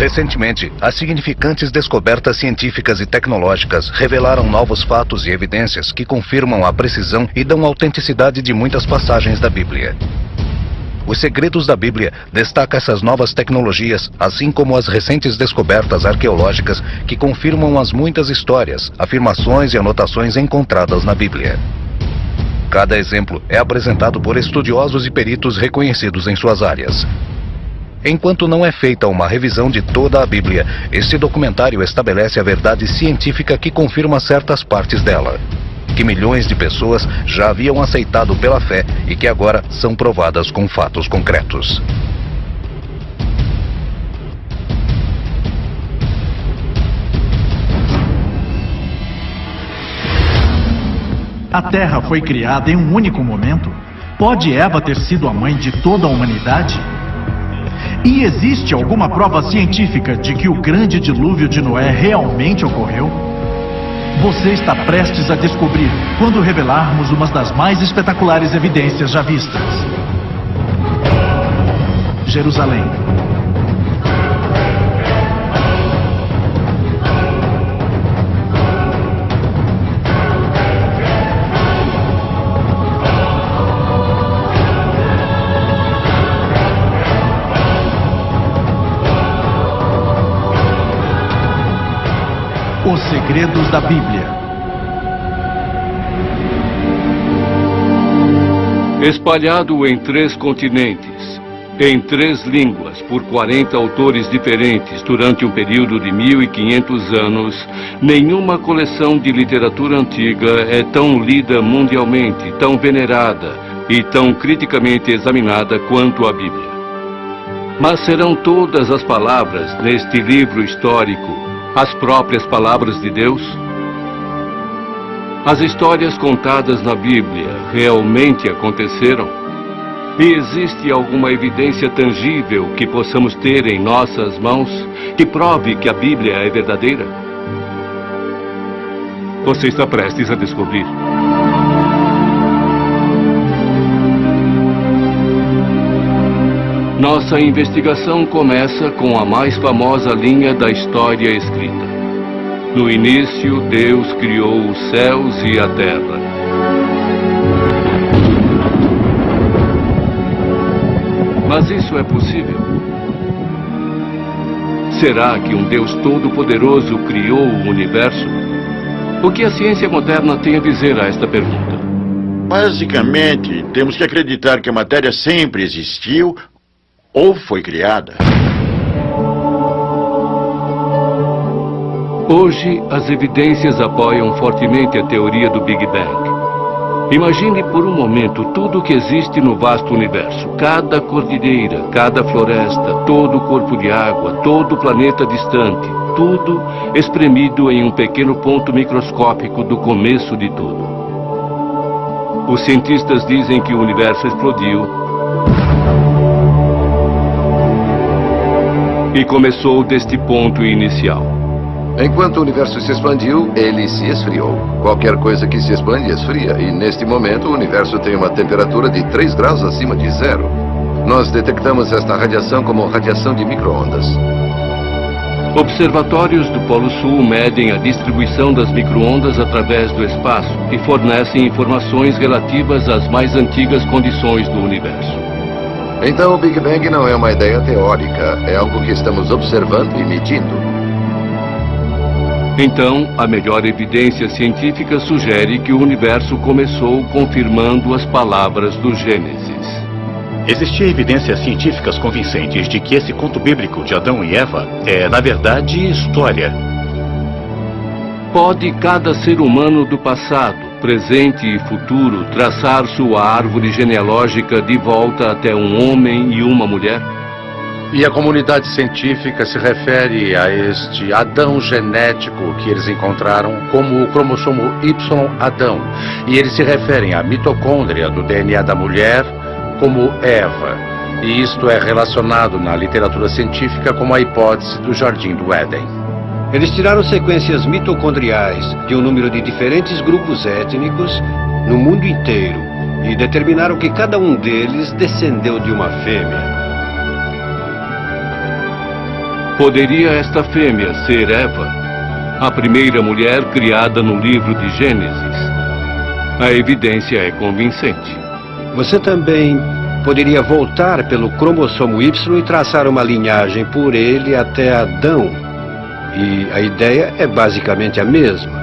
Recentemente, as significantes descobertas científicas e tecnológicas revelaram novos fatos e evidências que confirmam a precisão e dão autenticidade de muitas passagens da Bíblia. Os Segredos da Bíblia destaca essas novas tecnologias, assim como as recentes descobertas arqueológicas que confirmam as muitas histórias, afirmações e anotações encontradas na Bíblia. Cada exemplo é apresentado por estudiosos e peritos reconhecidos em suas áreas. Enquanto não é feita uma revisão de toda a Bíblia, este documentário estabelece a verdade científica que confirma certas partes dela, que milhões de pessoas já haviam aceitado pela fé e que agora são provadas com fatos concretos. A Terra foi criada em um único momento? Pode Eva ter sido a mãe de toda a humanidade? E existe alguma prova científica de que o grande dilúvio de Noé realmente ocorreu? Você está prestes a descobrir quando revelarmos uma das mais espetaculares evidências já vistas. Jerusalém. Os Segredos da Bíblia. Espalhado em 3 continentes, em 3 línguas, por 40 autores diferentes durante um período de 1500 anos, nenhuma coleção de literatura antiga é tão lida mundialmente, tão venerada e tão criticamente examinada quanto a Bíblia. Mas serão todas as palavras neste livro histórico as próprias palavras de Deus? As histórias contadas na Bíblia realmente aconteceram? E existe alguma evidência tangível que possamos ter em nossas mãos que prove que a Bíblia é verdadeira? Você está prestes a descobrir. Nossa investigação começa com a mais famosa linha da história escrita. No início, Deus criou os céus e a terra. Mas isso é possível? Será que um Deus todo-poderoso criou o universo? O que a ciência moderna tem a dizer a esta pergunta? Basicamente, temos que acreditar que a matéria sempre existiu ou foi criada. Hoje, as evidências apoiam fortemente a teoria do Big Bang. Imagine por um momento tudo o que existe no vasto universo. Cada cordilheira, cada floresta, todo o corpo de água, todo o planeta distante. Tudo espremido em um pequeno ponto microscópico do começo de tudo. Os cientistas dizem que o universo explodiu e começou deste ponto inicial. Enquanto o universo se expandiu, ele se esfriou. Qualquer coisa que se expande esfria, e neste momento o universo tem uma temperatura de 3 graus acima de zero. Nós detectamos esta radiação como radiação de micro-ondas. Observatórios do Polo Sul medem a distribuição das micro-ondas através do espaço e fornecem informações relativas às mais antigas condições do universo. Então o Big Bang não é uma ideia teórica, é algo que estamos observando e medindo. Então, a melhor evidência científica sugere que o universo começou confirmando as palavras do Gênesis. Existia evidências científicas convincentes de que esse conto bíblico de Adão e Eva é, na verdade, história. Pode cada ser humano do passado, presente e futuro traçar sua árvore genealógica de volta até um homem e uma mulher? E a comunidade científica se refere a este Adão genético que eles encontraram como o cromossomo Y Adão. E eles se referem à mitocôndria do DNA da mulher como Eva. E isto é relacionado na literatura científica como a hipótese do Jardim do Éden. Eles tiraram sequências mitocondriais de um número de diferentes grupos étnicos no mundo inteiro e determinaram que cada um deles descendeu de uma fêmea. Poderia esta fêmea ser Eva, a primeira mulher criada no livro de Gênesis? A evidência é convincente. Você também poderia voltar pelo cromossomo Y e traçar uma linhagem por ele até Adão. E a ideia é basicamente a mesma.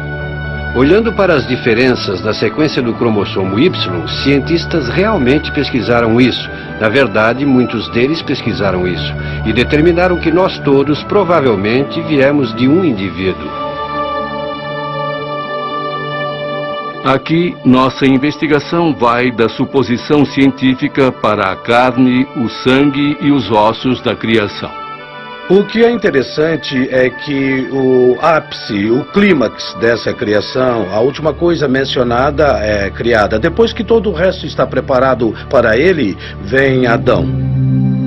Olhando para as diferenças na sequência do cromossomo Y, cientistas realmente pesquisaram isso. Na verdade, muitos deles pesquisaram isso e determinaram que nós todos provavelmente viemos de um indivíduo. Aqui, nossa investigação vai da suposição científica para a carne, o sangue e os ossos da criação. O que é interessante é que o ápice, o clímax dessa criação, a última coisa mencionada é criada. Depois que todo o resto está preparado para ele, vem Adão.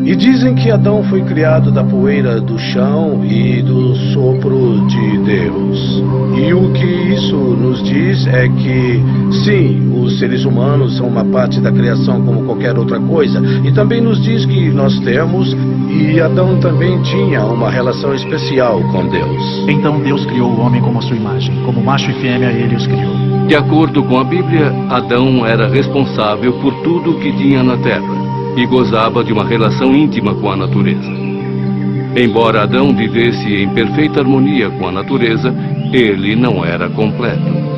E dizem que Adão foi criado da poeira do chão e do sopro de Deus. E o que isso nos diz é que, sim, os seres humanos são uma parte da criação como qualquer outra coisa. E também nos diz que nós temos, e Adão também tinha uma relação especial com Deus. Então Deus criou o homem como a sua imagem. Como macho e fêmea, ele os criou. De acordo com a Bíblia, Adão era responsável por tudo o que tinha na terra e gozava de uma relação íntima com a natureza. Embora Adão vivesse em perfeita harmonia com a natureza, ele não era completo.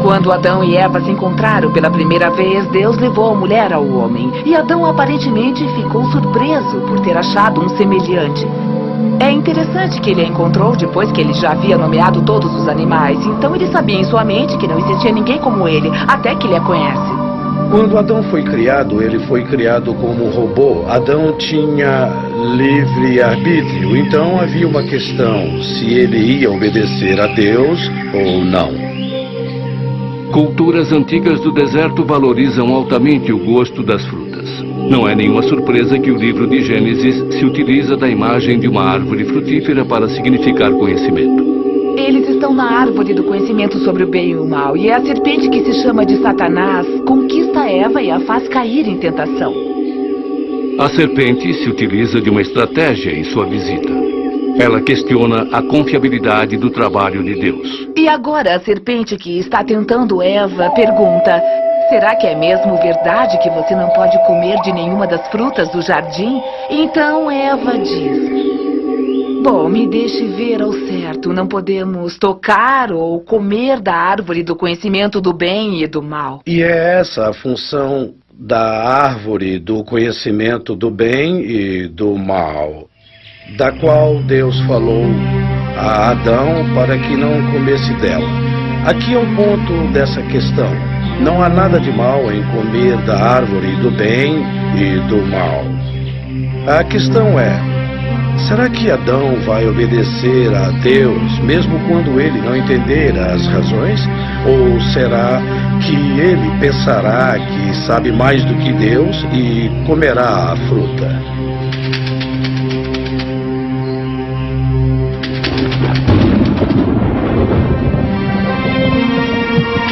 Quando Adão e Eva se encontraram pela primeira vez, Deus levou a mulher ao homem. E Adão aparentemente ficou surpreso por ter achado um semelhante. É interessante que ele a encontrou depois que ele já havia nomeado todos os animais. Então ele sabia em sua mente que não existia ninguém como ele, até que ele a conhece. Quando Adão foi criado, ele foi criado como um robô. Adão tinha livre arbítrio, então havia uma questão se ele ia obedecer a Deus ou não. Culturas antigas do deserto valorizam altamente o gosto das frutas. Não é nenhuma surpresa que o livro de Gênesis se utiliza da imagem de uma árvore frutífera para significar conhecimento. Eles estão na árvore do conhecimento sobre o bem e o mal, e é a serpente que se chama de Satanás conquista Eva e a faz cair em tentação. A serpente se utiliza de uma estratégia em sua visita. Ela questiona a confiabilidade do trabalho de Deus. E agora a serpente que está tentando Eva pergunta: será que é mesmo verdade que você não pode comer de nenhuma das frutas do jardim? Então Eva diz: bom, me deixe ver ao certo. Não podemos tocar ou comer da árvore do conhecimento do bem e do mal. E é essa a função da árvore do conhecimento do bem e do mal, da qual Deus falou a Adão para que não comesse dela. Aqui é o ponto dessa questão. Não há nada de mal em comer da árvore do bem e do mal. A questão é: será que Adão vai obedecer a Deus, mesmo quando ele não entender as razões? Ou será que ele pensará que sabe mais do que Deus e comerá a fruta?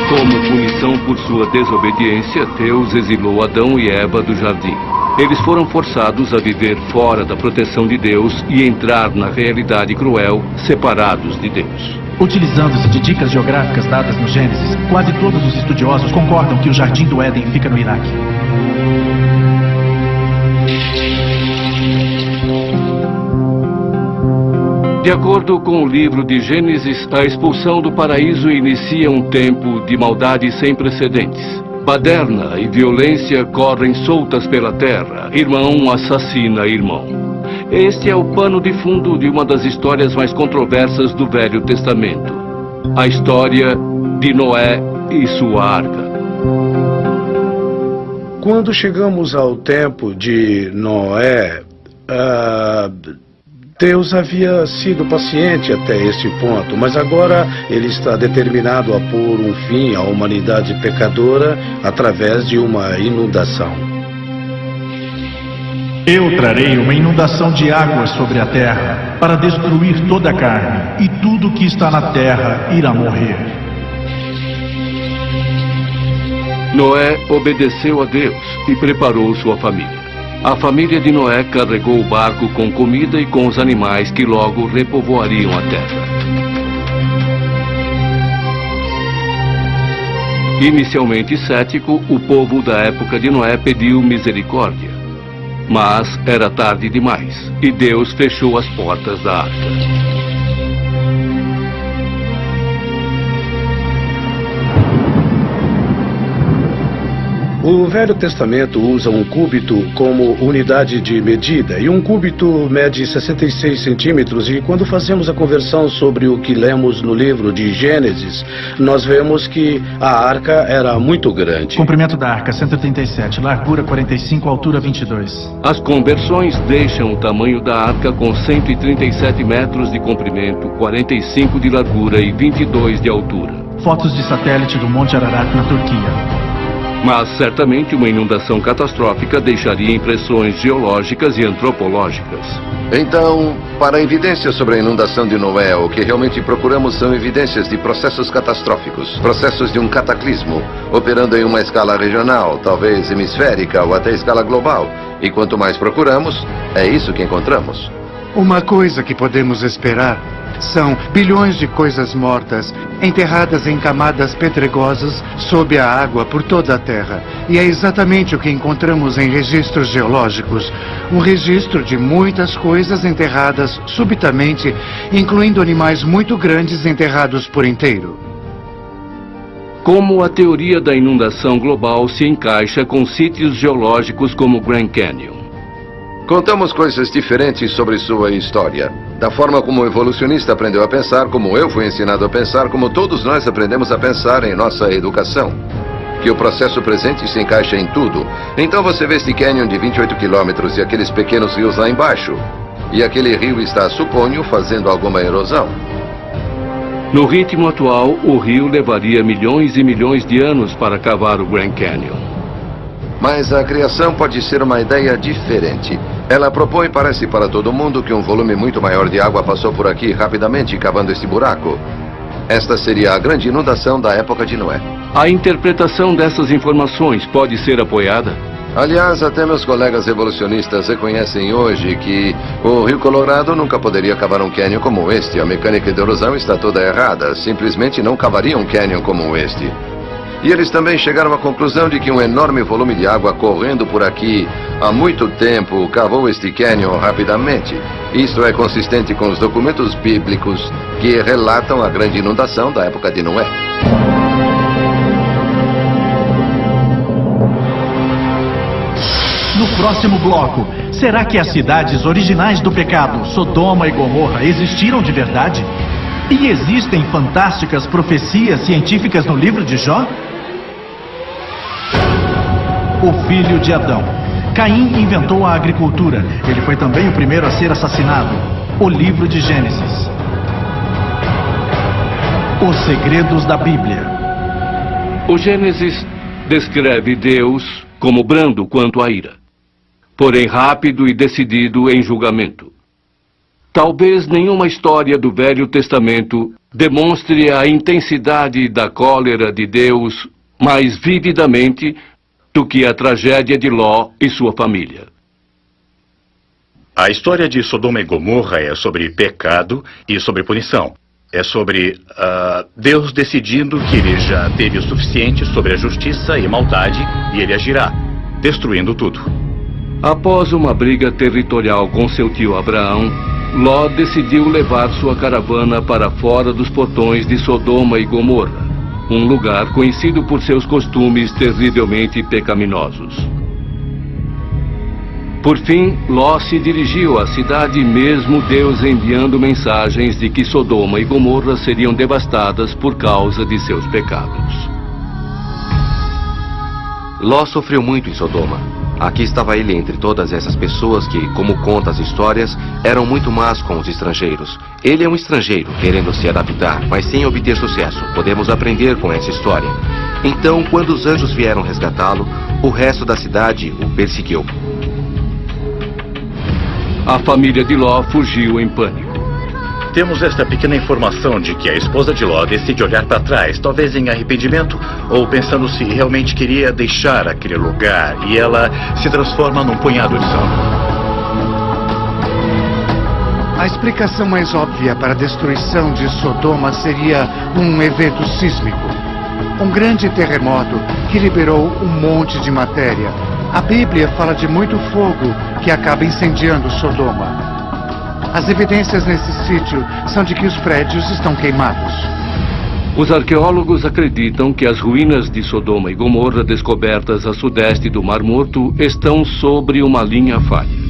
Como punição por sua desobediência, Deus exilou Adão e Eva do jardim. Eles foram forçados a viver fora da proteção de Deus e entrar na realidade cruel, separados de Deus. Utilizando-se de dicas geográficas dadas no Gênesis, quase todos os estudiosos concordam que o Jardim do Éden fica no Iraque. De acordo com o livro de Gênesis, a expulsão do paraíso inicia um tempo de maldade sem precedentes. Baderna e violência correm soltas pela terra. Irmão assassina irmão. Este é o pano de fundo de uma das histórias mais controversas do Velho Testamento. A história de Noé e sua arca. Quando chegamos ao tempo de Noé, Deus havia sido paciente até este ponto, mas agora ele está determinado a pôr um fim à humanidade pecadora através de uma inundação. Eu trarei uma inundação de águas sobre a terra para destruir toda a carne, e tudo que está na terra irá morrer. Noé obedeceu a Deus e preparou sua família. A família de Noé carregou o barco com comida e com os animais que logo repovoariam a terra. Inicialmente cético, o povo da época de Noé pediu misericórdia. Mas era tarde demais, e Deus fechou as portas da arca. O Velho Testamento usa um cúbito como unidade de medida, e um cúbito mede 66 centímetros, e quando fazemos a conversão sobre o que lemos no livro de Gênesis, nós vemos que a arca era muito grande. Comprimento da arca, 137, largura 45, altura 22. As conversões deixam o tamanho da arca com 137 metros de comprimento, 45 de largura e 22 de altura. Fotos de satélite do Monte Ararat, na Turquia. Mas certamente uma inundação catastrófica deixaria impressões geológicas e antropológicas. Então, para evidências sobre a inundação de Noé, o que realmente procuramos são evidências de processos catastróficos, processos de um cataclismo, operando em uma escala regional, talvez hemisférica ou até escala global. E quanto mais procuramos, é isso que encontramos. Uma coisa que podemos esperar são bilhões de coisas mortas, enterradas em camadas pedregosas sob a água por toda a Terra. E é exatamente o que encontramos em registros geológicos. Um registro de muitas coisas enterradas subitamente, incluindo animais muito grandes enterrados por inteiro. Como a teoria da inundação global se encaixa com sítios geológicos como Grand Canyon? Contamos coisas diferentes sobre sua história. Da forma como o evolucionista aprendeu a pensar, como eu fui ensinado a pensar, como todos nós aprendemos a pensar em nossa educação. Que o processo presente se encaixa em tudo. Então você vê este canyon de 28 quilômetros e aqueles pequenos rios lá embaixo. E aquele rio está, suponho, fazendo alguma erosão. No ritmo atual, o rio levaria milhões e milhões de anos para cavar o Grand Canyon. Mas a criação pode ser uma ideia diferente. Ela propõe, parece para todo mundo, que um volume muito maior de água passou por aqui rapidamente, cavando este buraco. Esta seria a grande inundação da época de Noé. A interpretação dessas informações pode ser apoiada? Aliás, até meus colegas evolucionistas reconhecem hoje que o Rio Colorado nunca poderia cavar um cânion como este. A mecânica de erosão está toda errada. Simplesmente não cavaria um cânion como este. E eles também chegaram à conclusão de que um enorme volume de água correndo por aqui há muito tempo cavou este cânion rapidamente. Isto é consistente com os documentos bíblicos que relatam a grande inundação da época de Noé. No próximo bloco, será que as cidades originais do pecado, Sodoma e Gomorra, existiram de verdade? E existem fantásticas profecias científicas no livro de Jó? O filho de Adão. Caim inventou a agricultura. Ele foi também o primeiro a ser assassinado. O livro de Gênesis. Os segredos da Bíblia. O Gênesis descreve Deus como brando quanto à ira, porém rápido e decidido em julgamento. Talvez nenhuma história do Velho Testamento demonstre a intensidade da cólera de Deus mais vividamente do que a tragédia de Ló e sua família. A história de Sodoma e Gomorra é sobre pecado e sobre punição. É sobre Deus decidindo que ele já teve o suficiente sobre a justiça e maldade e ele agirá, destruindo tudo. Após uma briga territorial com seu tio Abraão, Ló decidiu levar sua caravana para fora dos portões de Sodoma e Gomorra, um lugar conhecido por seus costumes terrivelmente pecaminosos. Por fim, Ló se dirigiu à cidade, mesmo Deus enviando mensagens de que Sodoma e Gomorra seriam devastadas por causa de seus pecados. Ló sofreu muito em Sodoma. Aqui estava ele entre todas essas pessoas que, como conta as histórias, eram muito más com os estrangeiros. Ele é um estrangeiro querendo se adaptar, mas sem obter sucesso. Podemos aprender com essa história. Então, quando os anjos vieram resgatá-lo, o resto da cidade o perseguiu. A família de Ló fugiu em pânico. Temos esta pequena informação de que a esposa de Ló decide olhar para trás, talvez em arrependimento ou pensando se realmente queria deixar aquele lugar, e ela se transforma num punhado de sal. A explicação mais óbvia para a destruição de Sodoma seria um evento sísmico. Um grande terremoto que liberou um monte de matéria. A Bíblia fala de muito fogo que acaba incendiando Sodoma. As evidências nesse sítio são de que os prédios estão queimados. Os arqueólogos acreditam que as ruínas de Sodoma e Gomorra descobertas a sudeste do Mar Morto estão sobre uma linha falha.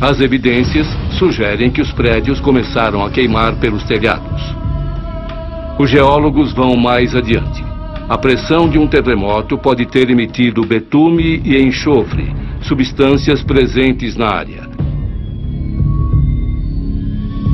As evidências sugerem que os prédios começaram a queimar pelos telhados. Os geólogos vão mais adiante. A pressão de um terremoto pode ter emitido betume e enxofre, substâncias presentes na área.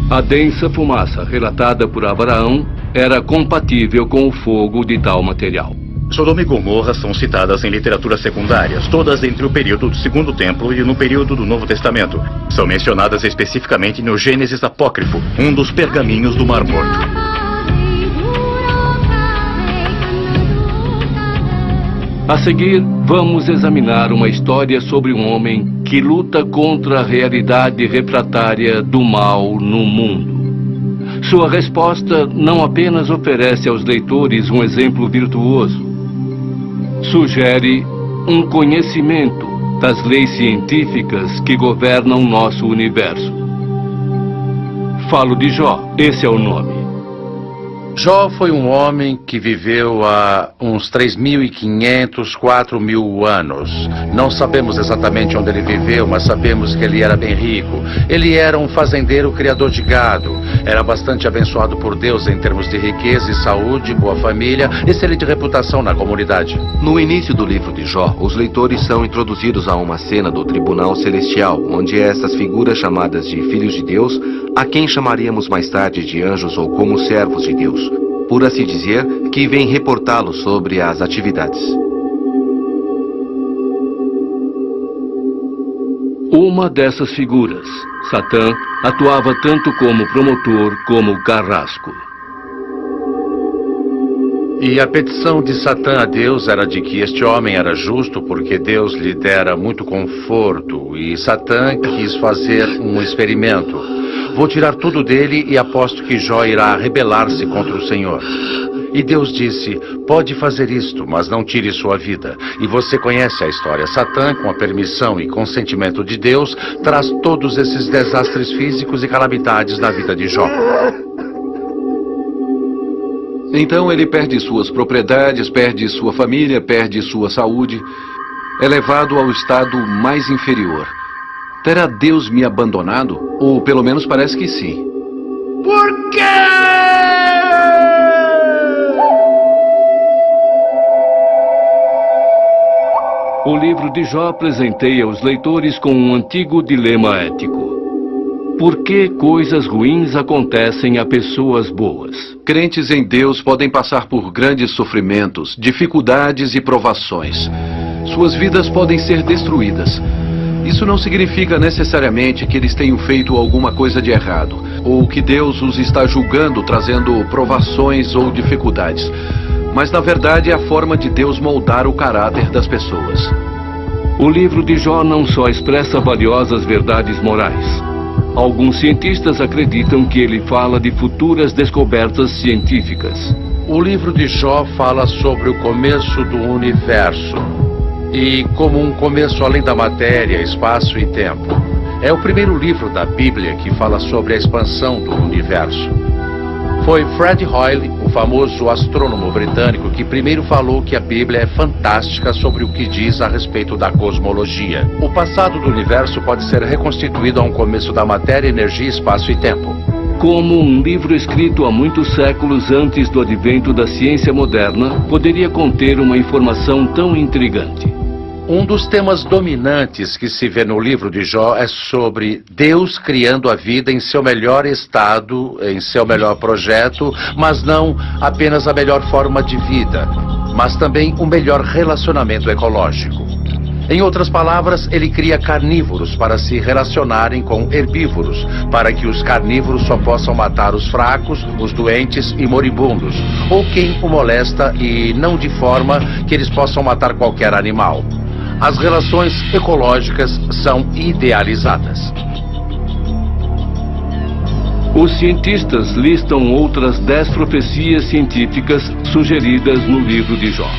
A densa fumaça relatada por Abraão era compatível com o fogo de tal material. Sodoma e Gomorra são citadas em literaturas secundárias, todas entre o período do Segundo Templo e no período do Novo Testamento. São mencionadas especificamente no Gênesis Apócrifo, um dos pergaminhos do Mar Morto. A seguir, vamos examinar uma história sobre um homem que luta contra a realidade refratária do mal no mundo. Sua resposta não apenas oferece aos leitores um exemplo virtuoso, sugere um conhecimento das leis científicas que governam nosso universo. Falo de Jó, esse é o nome. Jó foi um homem que viveu há uns 3.500, 4.000 anos. Não sabemos exatamente onde ele viveu, mas sabemos que ele era bem rico. Ele era um fazendeiro criador de gado. Era bastante abençoado por Deus em termos de riqueza e saúde, boa família, excelente reputação na comunidade. No início do livro de Jó, os leitores são introduzidos a uma cena do tribunal celestial, onde essas figuras chamadas de filhos de Deus, a quem chamaríamos mais tarde de anjos ou como servos de Deus, por assim dizer, que vem reportá-los sobre as atividades. Uma dessas figuras, Satã, atuava tanto como promotor como carrasco. E a petição de Satã a Deus era de que este homem era justo porque Deus lhe dera muito conforto. E Satã quis fazer um experimento. Vou tirar tudo dele e aposto que Jó irá rebelar-se contra o Senhor. E Deus disse, pode fazer isto, mas não tire sua vida. E você conhece a história. Satã, com a permissão e consentimento de Deus, traz todos esses desastres físicos e calamidades na vida de Jó. Então ele perde suas propriedades, perde sua família, perde sua saúde. É levado ao estado mais inferior. Terá Deus me abandonado? Ou pelo menos parece que sim. Por quê? O livro de Jó presenteia os leitores com um antigo dilema ético. Por que coisas ruins acontecem a pessoas boas? Crentes em Deus podem passar por grandes sofrimentos, dificuldades e provações. Suas vidas podem ser destruídas. Isso não significa necessariamente que eles tenham feito alguma coisa de errado, ou que Deus os está julgando, trazendo provações ou dificuldades. Mas na verdade é a forma de Deus moldar o caráter das pessoas. O livro de Jó não só expressa valiosas verdades morais. Alguns cientistas acreditam que ele fala de futuras descobertas científicas. O livro de Jó fala sobre o começo do universo. E como um começo além da matéria, espaço e tempo. É o primeiro livro da Bíblia que fala sobre a expansão do universo. Foi Fred Hoyle, o famoso astrônomo britânico, que primeiro falou que a Bíblia é fantástica sobre o que diz a respeito da cosmologia. O passado do universo pode ser reconstituído a um começo da matéria, energia, espaço e tempo. Como um livro escrito há muitos séculos antes do advento da ciência moderna, poderia conter uma informação tão intrigante. Um dos temas dominantes que se vê no livro de Jó é sobre Deus criando a vida em seu melhor estado, em seu melhor projeto, mas não apenas a melhor forma de vida, mas também o melhor relacionamento ecológico. Em outras palavras, ele cria carnívoros para se relacionarem com herbívoros, para que os carnívoros só possam matar os fracos, os doentes e moribundos, ou quem o molesta, e não de forma que eles possam matar qualquer animal. As relações ecológicas são idealizadas. Os cientistas listam outras 10 profecias científicas sugeridas no livro de Jó.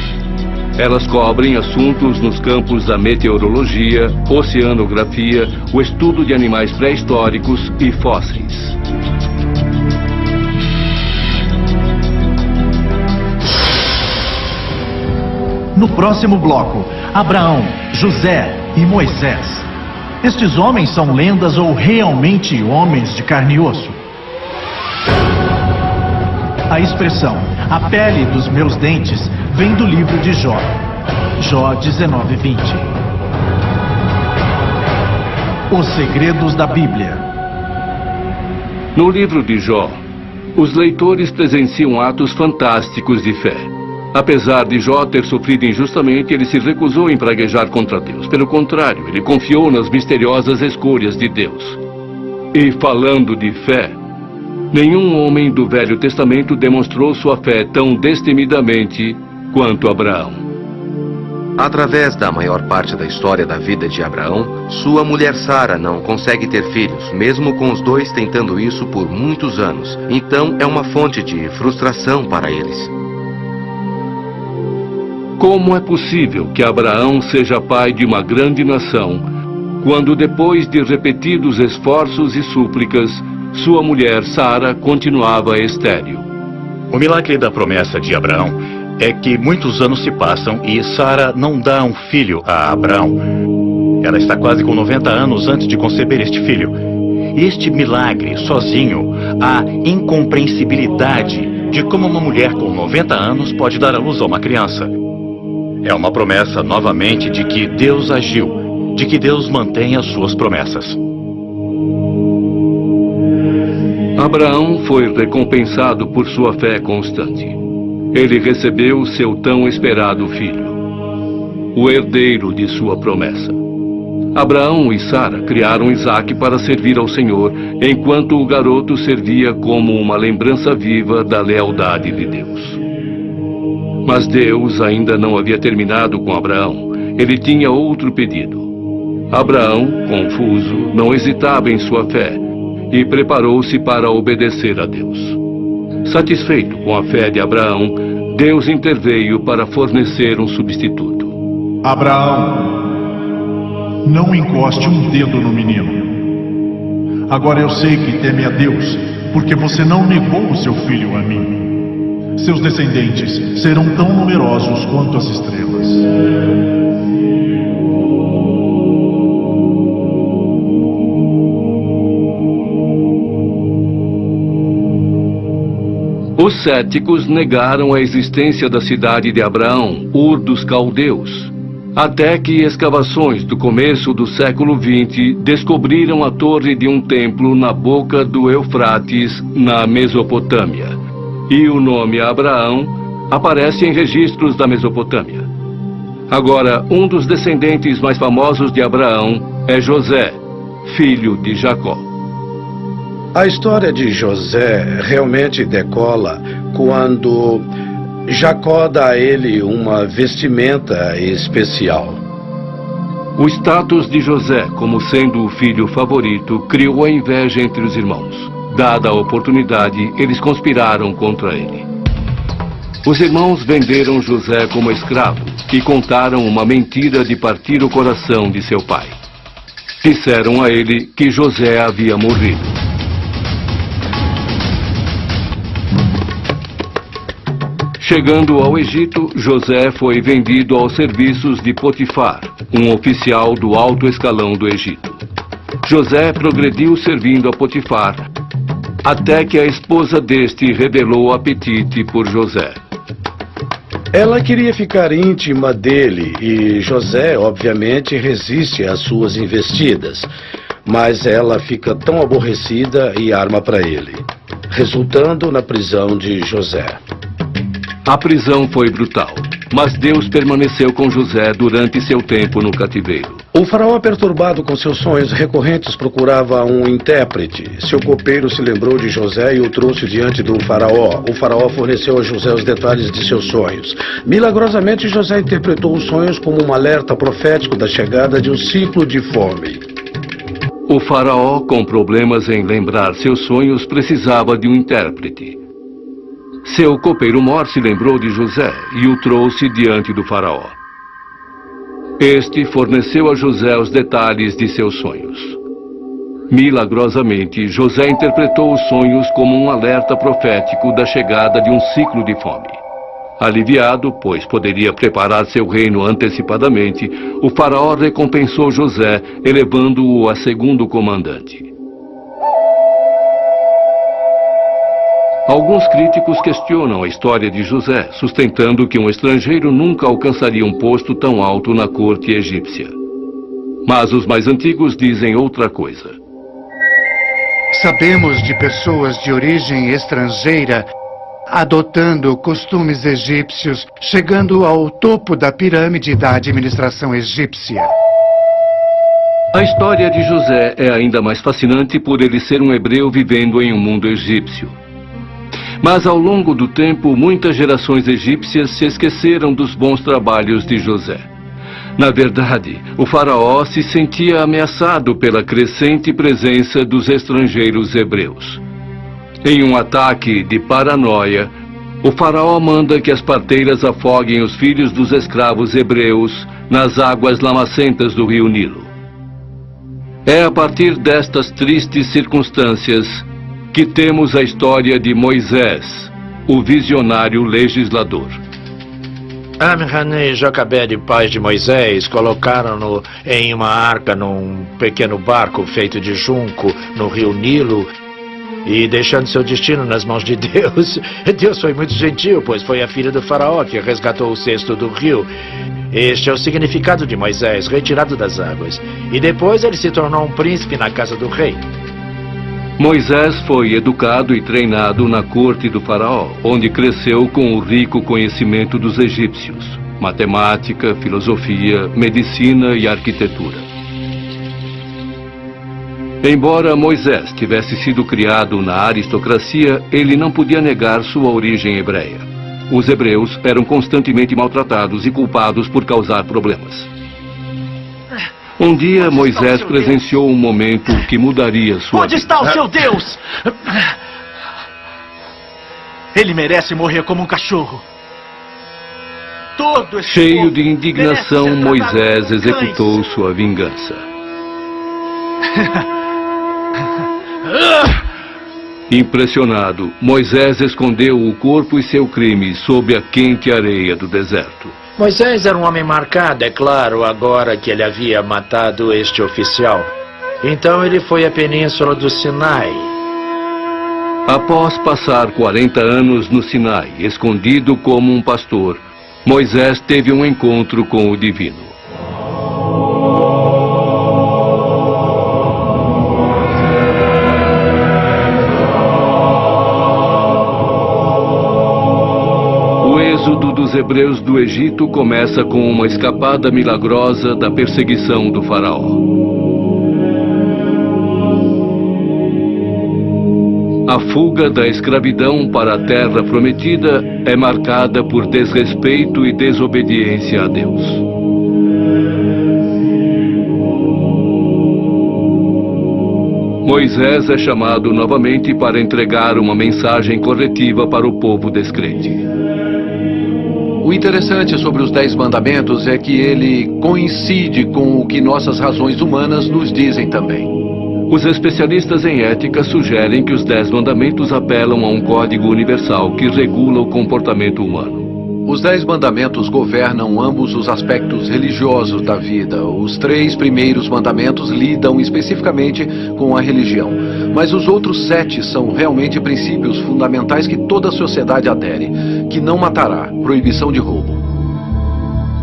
Elas cobrem assuntos nos campos da meteorologia, oceanografia, o estudo de animais pré-históricos e fósseis. No próximo bloco, Abraão, José e Moisés. Estes homens são lendas ou realmente homens de carne e osso? A expressão, a pele dos meus dentes, vem do livro de Jó. Jó 19:20. Os segredos da Bíblia. No livro de Jó, os leitores presenciam atos fantásticos de fé. Apesar de Jó ter sofrido injustamente, ele se recusou em praguejar contra Deus. Pelo contrário, ele confiou nas misteriosas escolhas de Deus. E falando de fé, nenhum homem do Velho Testamento demonstrou sua fé tão destemidamente quanto Abraão. Através da maior parte da história da vida de Abraão, sua mulher Sara não consegue ter filhos, mesmo com os dois tentando isso por muitos anos. Então é uma fonte de frustração para eles. Como é possível que Abraão seja pai de uma grande nação, quando depois de repetidos esforços e súplicas, sua mulher Sara continuava estéril? O milagre da promessa de Abraão é que muitos anos se passam e Sara não dá um filho a Abraão. Ela está quase com 90 anos antes de conceber este filho. E este milagre, sozinho, a incompreensibilidade de como uma mulher com 90 anos pode dar à luz a uma criança. É uma promessa, novamente, de que Deus agiu, de que Deus mantém as suas promessas. Abraão foi recompensado por sua fé constante. Ele recebeu seu tão esperado filho, o herdeiro de sua promessa. Abraão e Sara criaram Isaque para servir ao Senhor, enquanto o garoto servia como uma lembrança viva da lealdade de Deus. Mas Deus ainda não havia terminado com Abraão. Ele tinha outro pedido. Abraão, confuso, não hesitava em sua fé e preparou-se para obedecer a Deus. Satisfeito com a fé de Abraão, Deus interveio para fornecer um substituto. Abraão, não encoste um dedo no menino. Agora eu sei que teme a Deus, porque você não negou o seu filho a mim. Seus descendentes serão tão numerosos quanto as estrelas. Os céticos negaram a existência da cidade de Abraão, Ur dos Caldeus, até que escavações do começo do século XX descobriram a torre de um templo na boca do Eufrates, na Mesopotâmia. E o nome Abraão aparece em registros da Mesopotâmia. Agora, um dos descendentes mais famosos de Abraão é José, filho de Jacó. A história de José realmente decola quando Jacó dá a ele uma vestimenta especial. O status de José como sendo o filho favorito criou a inveja entre os irmãos. Dada a oportunidade, eles conspiraram contra ele. Os irmãos venderam José como escravo e contaram uma mentira de partir o coração de seu pai. Disseram a ele que José havia morrido. Chegando ao Egito, José foi vendido aos serviços de Potifar, um oficial do alto escalão do Egito. José progrediu servindo a Potifar, até que a esposa deste revelou apetite por José. Ela queria ficar íntima dele e José, obviamente, resiste às suas investidas. Mas ela fica tão aborrecida e arma para ele, resultando na prisão de José. A prisão foi brutal. mas Deus permaneceu com José durante seu tempo no cativeiro. O faraó, perturbado com seus sonhos recorrentes, procurava um intérprete. Seu copeiro se lembrou de José e o trouxe diante do faraó. O faraó forneceu a José os detalhes de seus sonhos. Milagrosamente, José interpretou os sonhos como um alerta profético da chegada de um ciclo de fome. O faraó, com problemas em lembrar seus sonhos, precisava de um intérprete. Seu copeiro-mor se lembrou de José e o trouxe diante do faraó. Este forneceu a José os detalhes de seus sonhos. Milagrosamente, José interpretou os sonhos como um alerta profético da chegada de um ciclo de fome. Aliviado, pois poderia preparar seu reino antecipadamente, o faraó recompensou José, elevando-o a segundo comandante. Alguns críticos questionam a história de José, sustentando que um estrangeiro nunca alcançaria um posto tão alto na corte egípcia. Mas os mais antigos dizem outra coisa. Sabemos de pessoas de origem estrangeira adotando costumes egípcios, chegando ao topo da pirâmide da administração egípcia. A história de José é ainda mais fascinante por ele ser um hebreu vivendo em um mundo egípcio. Mas ao longo do tempo, muitas gerações egípcias se esqueceram dos bons trabalhos de José. Na verdade, o faraó se sentia ameaçado pela crescente presença dos estrangeiros hebreus. Em um ataque de paranoia, o faraó manda que as parteiras afoguem os filhos dos escravos hebreus nas águas lamacentas do rio Nilo. É a partir destas tristes circunstâncias que temos a história de Moisés, o visionário legislador. Amram e Joquebede, pais de Moisés, colocaram-no em uma arca num pequeno barco feito de junco no rio Nilo e deixando seu destino nas mãos de Deus. Deus foi muito gentil, pois foi a filha do faraó que resgatou o cesto do rio. Este é o significado de Moisés, retirado das águas. E depois ele se tornou um príncipe na casa do rei. Moisés foi educado e treinado na corte do faraó, onde cresceu com o rico conhecimento dos egípcios, matemática, filosofia, medicina e arquitetura. Embora Moisés tivesse sido criado na aristocracia, ele não podia negar sua origem hebreia. Os hebreus eram constantemente maltratados e culpados por causar problemas. Um dia, Moisés presenciou um momento que mudaria sua vida. Onde está o seu Deus? Ele merece morrer como um cachorro. Todo esse Cheio povo de indignação, Moisés executou sua vingança. Impressionado, Moisés escondeu o corpo e seu crime sob a quente areia do deserto. Moisés era um homem marcado, é claro, agora que ele havia matado este oficial. Então ele foi à península do Sinai. Após passar 40 anos no Sinai, escondido como um pastor, Moisés teve um encontro com o divino. O êxodo dos hebreus do Egito começa com uma escapada milagrosa da perseguição do faraó. A fuga da escravidão para a terra prometida é marcada por desrespeito e desobediência a Deus. Moisés é chamado novamente para entregar uma mensagem corretiva para o povo descrente. O interessante sobre os 10 mandamentos é que ele coincide com o que nossas razões humanas nos dizem também. Os especialistas em ética sugerem que os 10 mandamentos apelam a um código universal que regula o comportamento humano. Os 10 mandamentos governam ambos os aspectos religiosos da vida. Os 3 primeiros mandamentos lidam especificamente com a religião, mas os outros 7 são realmente princípios fundamentais que toda a sociedade adere, que não matará, proibição de roubo.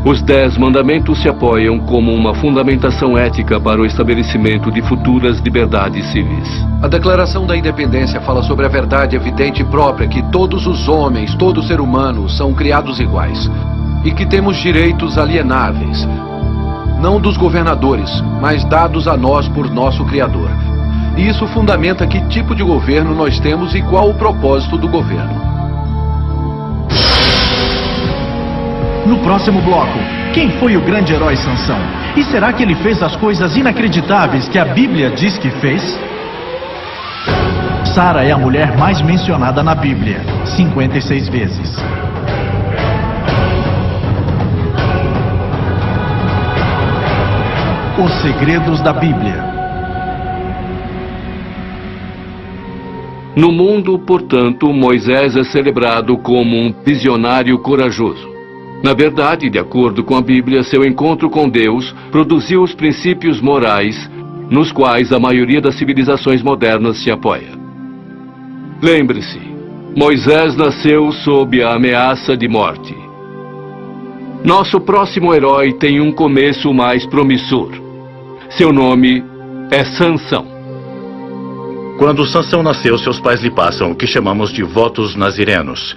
Os 10 mandamentos se apoiam como uma fundamentação ética para o estabelecimento de futuras liberdades civis. A Declaração da Independência fala sobre a verdade evidente e própria que todos os homens, todo ser humano, são criados iguais. e que temos direitos alienáveis, não dos governadores, mas dados a nós por nosso Criador. E isso fundamenta que tipo de governo nós temos e qual o propósito do governo. No próximo bloco, quem foi o grande herói Sansão? E será que ele fez as coisas inacreditáveis que a Bíblia diz que fez? Sara é a mulher mais mencionada na Bíblia, 56 vezes. Os segredos da Bíblia. No mundo, portanto, Moisés é celebrado como um visionário corajoso. Na verdade, de acordo com a Bíblia, seu encontro com Deus produziu os princípios morais nos quais a maioria das civilizações modernas se apoia. Lembre-se, Moisés nasceu sob a ameaça de morte. Nosso próximo herói tem um começo mais promissor. Seu nome é Sansão. Quando Sansão nasceu, seus pais lhe passam o que chamamos de votos nazirenos.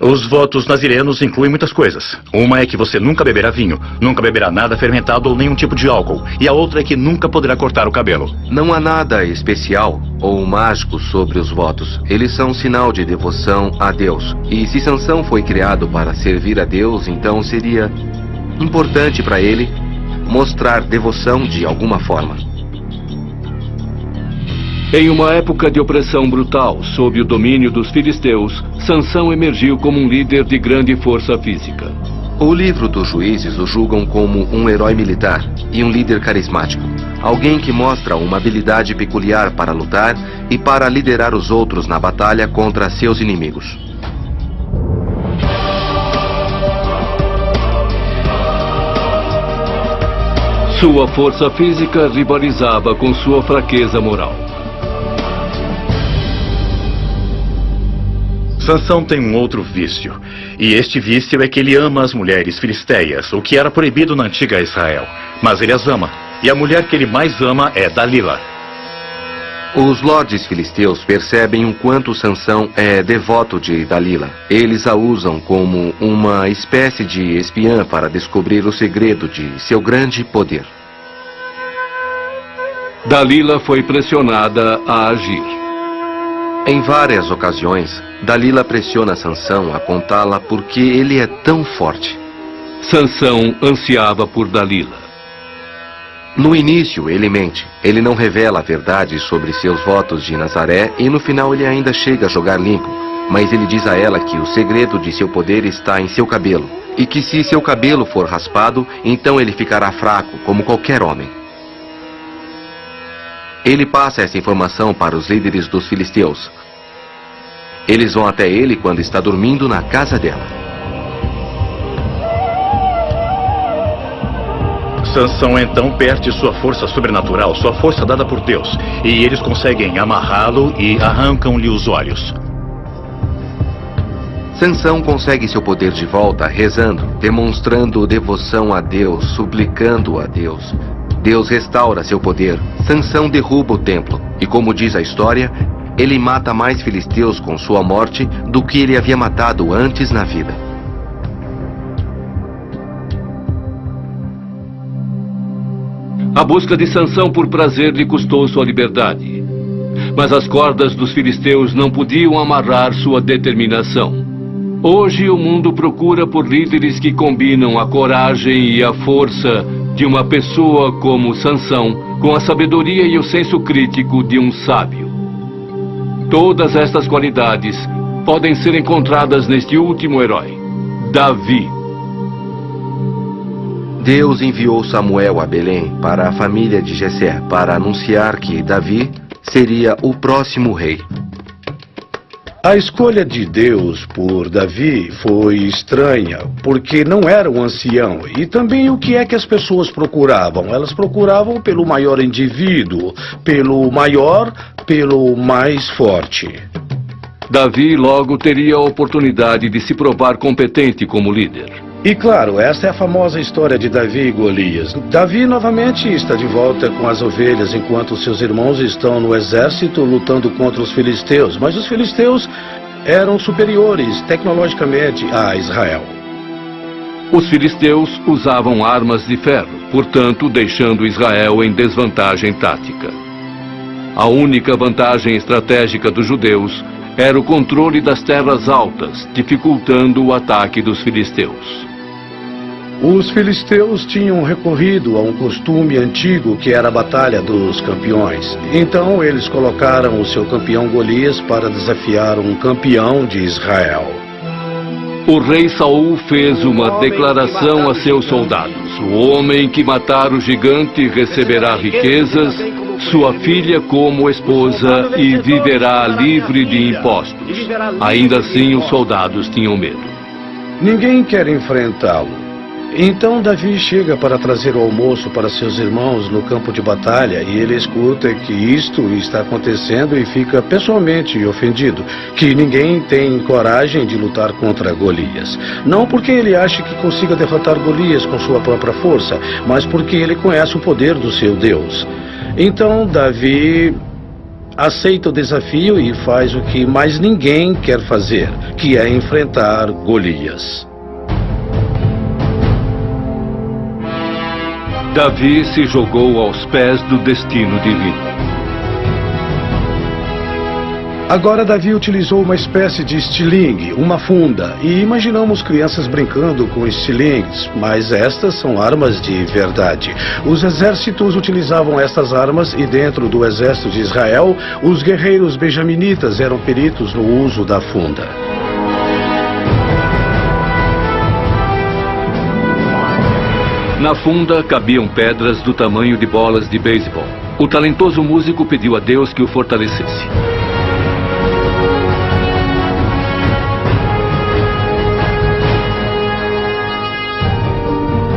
Os votos nazirenos incluem muitas coisas. Uma é que você nunca beberá vinho, nunca beberá nada fermentado ou nenhum tipo de álcool. E a outra é que nunca poderá cortar o cabelo. Não há nada especial ou mágico sobre os votos. Eles são um sinal de devoção a Deus. E se Sansão foi criado para servir a Deus, então seria importante para ele mostrar devoção de alguma forma. Em uma época de opressão brutal, sob o domínio dos filisteus, Sansão emergiu como um líder de grande força física. O livro dos Juízes o julgam como um herói militar e um líder carismático. Alguém que mostra uma habilidade peculiar para lutar e para liderar os outros na batalha contra seus inimigos. Sua força física rivalizava com sua fraqueza moral. Sansão tem um outro vício, e este vício é que ele ama as mulheres filisteias, o que era proibido na antiga Israel. Mas ele as ama, e a mulher que ele mais ama é Dalila. Os lordes filisteus percebem o quanto Sansão é devoto de Dalila. Eles a usam como uma espécie de espiã para descobrir o segredo de seu grande poder. Dalila foi pressionada a agir. Em várias ocasiões, Dalila pressiona Sansão a contá-la porque ele é tão forte. Sansão ansiava por Dalila. No início, ele mente. Ele não revela a verdade sobre seus votos de Nazaré e no final ele ainda chega a jogar limpo. Mas ele diz a ela que o segredo de seu poder está em seu cabelo. E que se seu cabelo for raspado, então ele ficará fraco, como qualquer homem. Ele passa essa informação para os líderes dos filisteus. Eles vão até ele quando está dormindo na casa dela. Sansão então perde sua força sobrenatural, sua força dada por Deus. E eles conseguem amarrá-lo e arrancam-lhe os olhos. Sansão consegue seu poder de volta rezando, demonstrando devoção a Deus, suplicando a Deus. Deus restaura seu poder. Sansão derruba o templo. E como diz a história, ele mata mais filisteus com sua morte do que ele havia matado antes na vida. A busca de Sansão por prazer lhe custou sua liberdade. Mas as cordas dos filisteus não podiam amarrar sua determinação. Hoje o mundo procura por líderes que combinam a coragem e a força de uma pessoa como Sansão com a sabedoria e o senso crítico de um sábio. Todas estas qualidades podem ser encontradas neste último herói, Davi. Deus enviou Samuel a Belém para a família de Jessé para anunciar que Davi seria o próximo rei. A escolha de Deus por Davi foi estranha, porque não era um ancião. E também o que é que as pessoas procuravam? Elas procuravam pelo maior indivíduo, pelo mais forte. Davi logo teria a oportunidade de se provar competente como líder. E claro, essa é a famosa história de Davi e Golias. Davi novamente está de volta com as ovelhas, enquanto seus irmãos estão no exército lutando contra os filisteus. Mas os filisteus eram superiores tecnologicamente a Israel. Os filisteus usavam armas de ferro, portanto, deixando Israel em desvantagem tática. A única vantagem estratégica dos judeus era o controle das terras altas, dificultando o ataque dos filisteus. Os filisteus tinham recorrido a um costume antigo que era a batalha dos campeões. Então eles colocaram o seu campeão Golias para desafiar um campeão de Israel. O rei Saul fez uma declaração a seus soldados: o homem que matar o gigante receberá riquezas, sua filha como esposa e viverá livre de impostos. Ainda assim, os soldados tinham medo. Ninguém quer enfrentá-lo. Então Davi chega para trazer o almoço para seus irmãos no campo de batalha e ele escuta que isto está acontecendo e fica pessoalmente ofendido, que ninguém tem coragem de lutar contra Golias. Não porque ele acha que consiga derrotar Golias com sua própria força, mas porque ele conhece o poder do seu Deus. Então Davi aceita o desafio e faz o que mais ninguém quer fazer, que é enfrentar Golias. Davi se jogou aos pés do destino divino. Agora Davi utilizou uma espécie de estilingue, uma funda, e imaginamos crianças brincando com estilingues, mas estas são armas de verdade. Os exércitos utilizavam estas armas e dentro do exército de Israel, os guerreiros benjaminitas eram peritos no uso da funda. Na funda cabiam pedras do tamanho de bolas de beisebol. O talentoso músico pediu a Deus que o fortalecesse.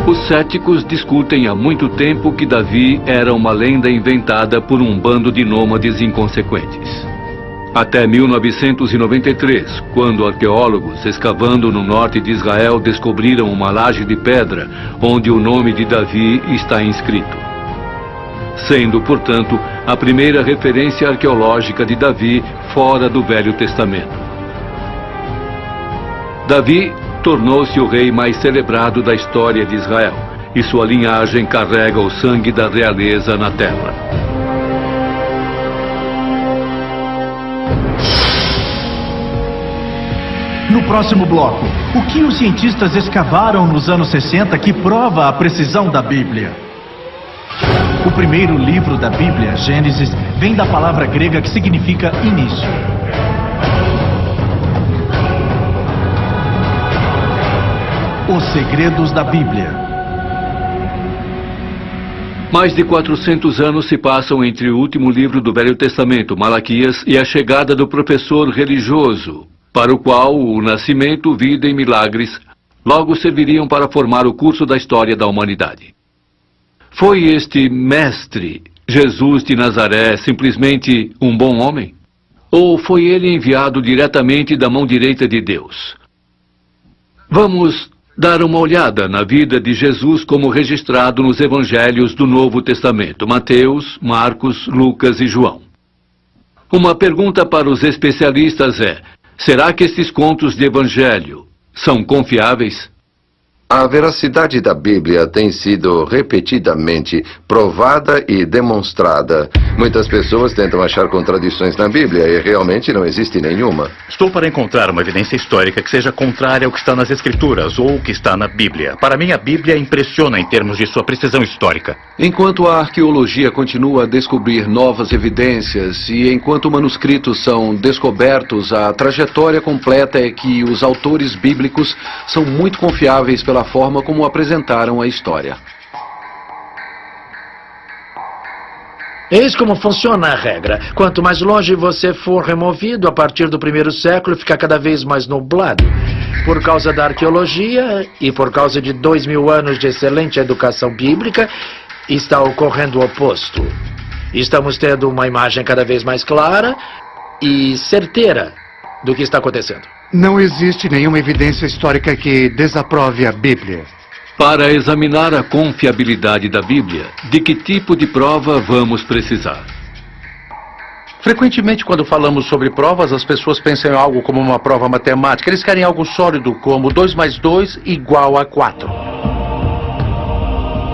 Os céticos discutem há muito tempo que Davi era uma lenda inventada por um bando de nômades inconsequentes. Até 1993, quando arqueólogos escavando no norte de Israel descobriram uma laje de pedra onde o nome de Davi está inscrito. Sendo, portanto, a primeira referência arqueológica de Davi fora do Velho Testamento. Davi tornou-se o rei mais celebrado da história de Israel, e sua linhagem carrega o sangue da realeza na terra. No próximo bloco, o que os cientistas escavaram nos anos 60 que prova a precisão da Bíblia? O primeiro livro da Bíblia, Gênesis, vem da palavra grega que significa início. Os segredos da Bíblia. Mais de 400 anos se passam entre o último livro do Velho Testamento, Malaquias, e a chegada do professor religioso, para o qual o nascimento, vida e milagres logo serviriam para formar o curso da história da humanidade. Foi este mestre, Jesus de Nazaré, simplesmente um bom homem? Ou foi ele enviado diretamente da mão direita de Deus? Vamos dar uma olhada na vida de Jesus como registrado nos evangelhos do Novo Testamento, Mateus, Marcos, Lucas e João. Uma pergunta para os especialistas é: será que esses contos de evangelho são confiáveis? A veracidade da Bíblia tem sido repetidamente provada e demonstrada. Muitas pessoas tentam achar contradições na Bíblia e realmente não existe nenhuma. Estou para encontrar uma evidência histórica que seja contrária ao que está nas Escrituras ou o que está na Bíblia. Para mim, a Bíblia impressiona em termos de sua precisão histórica. Enquanto a arqueologia continua a descobrir novas evidências e enquanto manuscritos são descobertos, a trajetória completa é que os autores bíblicos são muito confiáveis pela forma como apresentaram a história. Eis como funciona a regra. Quanto mais longe você for removido, a partir do primeiro século, fica cada vez mais nublado. Por causa da arqueologia e por causa de 2000 anos de excelente educação bíblica, está ocorrendo o oposto. Estamos tendo uma imagem cada vez mais clara e certeira do que está acontecendo. Não existe nenhuma evidência histórica que desaprove a Bíblia. Para examinar a confiabilidade da Bíblia, de que tipo de prova vamos precisar? Frequentemente, quando falamos sobre provas, as pessoas pensam em algo como uma prova matemática. Eles querem algo sólido, como 2 mais 2 igual a 4.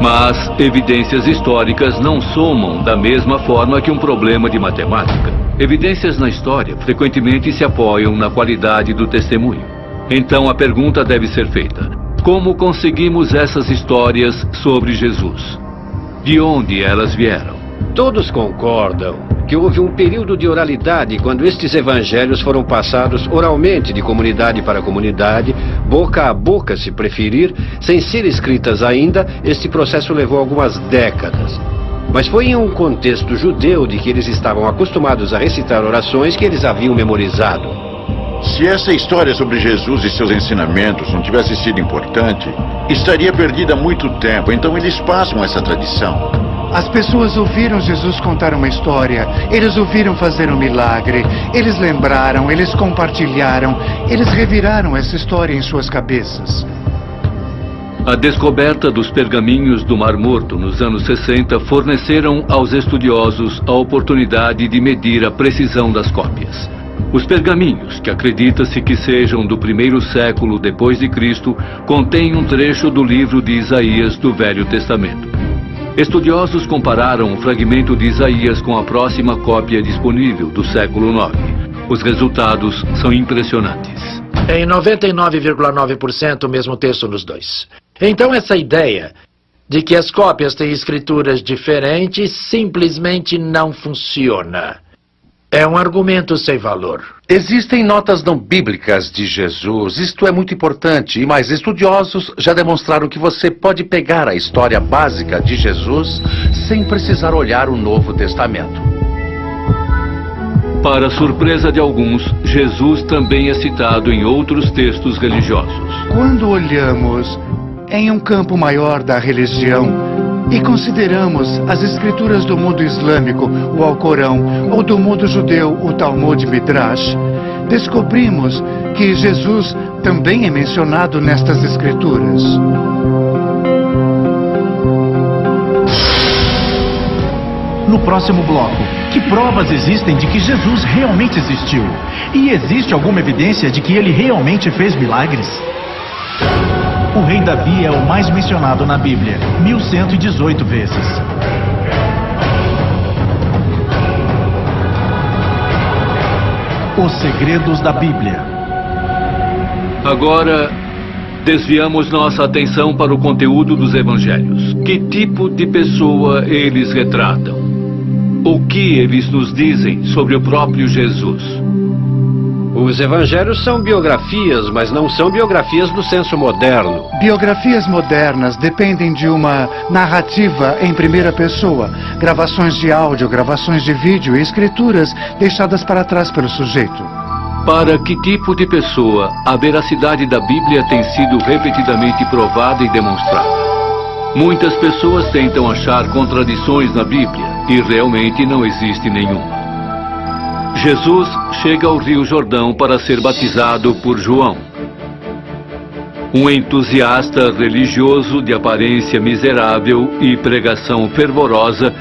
Mas evidências históricas não somam da mesma forma que um problema de matemática. Evidências na história frequentemente se apoiam na qualidade do testemunho. Então a pergunta deve ser feita: como conseguimos essas histórias sobre Jesus? De onde elas vieram? Todos concordam que houve um período de oralidade quando estes evangelhos foram passados oralmente de comunidade para comunidade, boca a boca se preferir, sem ser escritas ainda. Este processo levou algumas décadas. Mas foi em um contexto judeu de que eles estavam acostumados a recitar orações que eles haviam memorizado. Se essa história sobre Jesus e seus ensinamentos não tivesse sido importante, estaria perdida há muito tempo. Então eles passam essa tradição. As pessoas ouviram Jesus contar uma história, eles ouviram fazer um milagre, eles lembraram, eles compartilharam, eles reviraram essa história em suas cabeças. A descoberta dos pergaminhos do Mar Morto nos anos 60 forneceram aos estudiosos a oportunidade de medir a precisão das cópias. Os pergaminhos, que acredita-se que sejam do 1º século depois de Cristo, contêm um trecho do livro de Isaías do Velho Testamento. Estudiosos compararam o fragmento de Isaías com a próxima cópia disponível do século IX. Os resultados são impressionantes. Em 99,9% o mesmo texto nos dois. Então essa ideia de que as cópias têm escrituras diferentes simplesmente não funciona. É um argumento sem valor. Existem notas não bíblicas de Jesus. Isto é muito importante, mas estudiosos já demonstraram que você pode pegar a história básica de Jesus sem precisar olhar o Novo Testamento. Para surpresa de alguns, Jesus também é citado em outros textos religiosos. Quando olhamos em um campo maior da religião e consideramos as escrituras do mundo islâmico, o Alcorão, ou do mundo judeu, o Talmud Midrash, descobrimos que Jesus também é mencionado nestas escrituras. No próximo bloco, que provas existem de que Jesus realmente existiu? E existe alguma evidência de que ele realmente fez milagres? O rei Davi é o mais mencionado na Bíblia, 1118 vezes. Os segredos da Bíblia. Agora, desviamos nossa atenção para o conteúdo dos evangelhos. Que tipo de pessoa eles retratam? O que eles nos dizem sobre o próprio Jesus? Os evangelhos são biografias, mas não são biografias do senso moderno. Biografias modernas dependem de uma narrativa em primeira pessoa, gravações de áudio, gravações de vídeo e escrituras deixadas para trás pelo sujeito. Para que tipo de pessoa a veracidade da Bíblia tem sido repetidamente provada e demonstrada? Muitas pessoas tentam achar contradições na Bíblia e realmente não existe nenhuma. Jesus chega ao Rio Jordão para ser batizado por João, um entusiasta religioso de aparência miserável e pregação fervorosa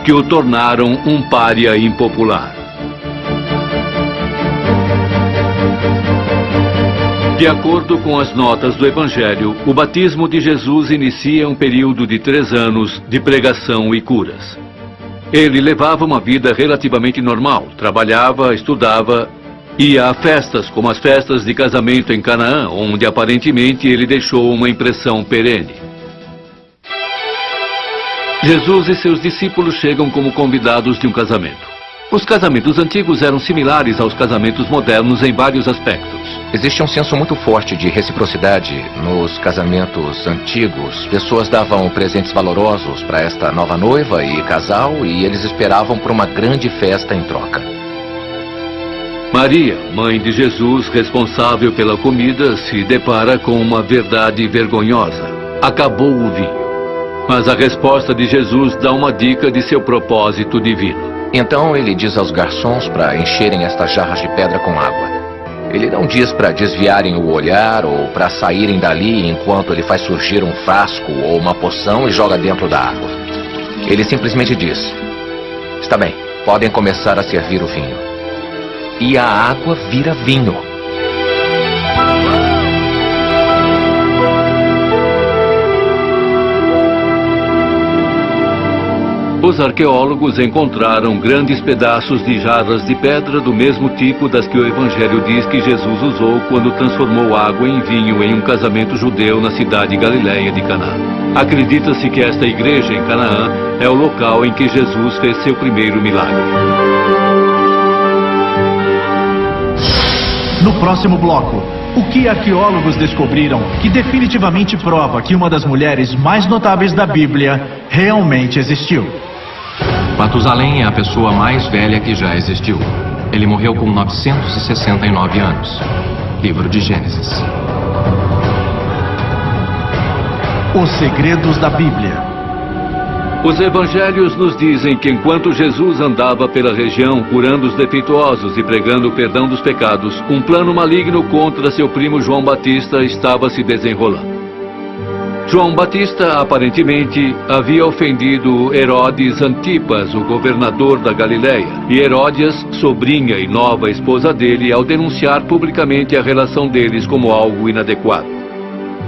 que o tornaram um pária impopular. De acordo com as notas do Evangelho, o batismo de Jesus inicia um período de 3 anos de pregação e curas. Ele levava uma vida relativamente normal, trabalhava, estudava, ia a festas como as festas de casamento em Canaã, onde aparentemente ele deixou uma impressão perene. Jesus e seus discípulos chegam como convidados de um casamento. Os casamentos antigos eram similares aos casamentos modernos em vários aspectos. Existe um senso muito forte de reciprocidade nos casamentos antigos. Pessoas davam presentes valorosos para esta nova noiva e casal e eles esperavam por uma grande festa em troca. Maria, mãe de Jesus, responsável pela comida, se depara com uma verdade vergonhosa. Acabou o vinho. Mas a resposta de Jesus dá uma dica de seu propósito divino. Então ele diz aos garçons para encherem estas jarras de pedra com água. Ele não diz para desviarem o olhar ou para saírem dali enquanto ele faz surgir um frasco ou uma poção e joga dentro da água. Ele simplesmente diz: está bem, podem começar a servir o vinho. E a água vira vinho. Os arqueólogos encontraram grandes pedaços de jarras de pedra do mesmo tipo das que o Evangelho diz que Jesus usou quando transformou água em vinho em um casamento judeu na cidade galileia de Canaã. Acredita-se que esta igreja em Canaã é o local em que Jesus fez seu primeiro milagre. No próximo bloco, o que arqueólogos descobriram que definitivamente prova que uma das mulheres mais notáveis da Bíblia realmente existiu. Matusalém é a pessoa mais velha que já existiu. Ele morreu com 969 anos. Livro de Gênesis. Os segredos da Bíblia. Os evangelhos nos dizem que enquanto Jesus andava pela região curando os defeituosos e pregando o perdão dos pecados, um plano maligno contra seu primo João Batista estava se desenrolando. João Batista, aparentemente, havia ofendido Herodes Antipas, o governador da Galileia, e Heródias, sobrinha e nova esposa dele, ao denunciar publicamente a relação deles como algo inadequado.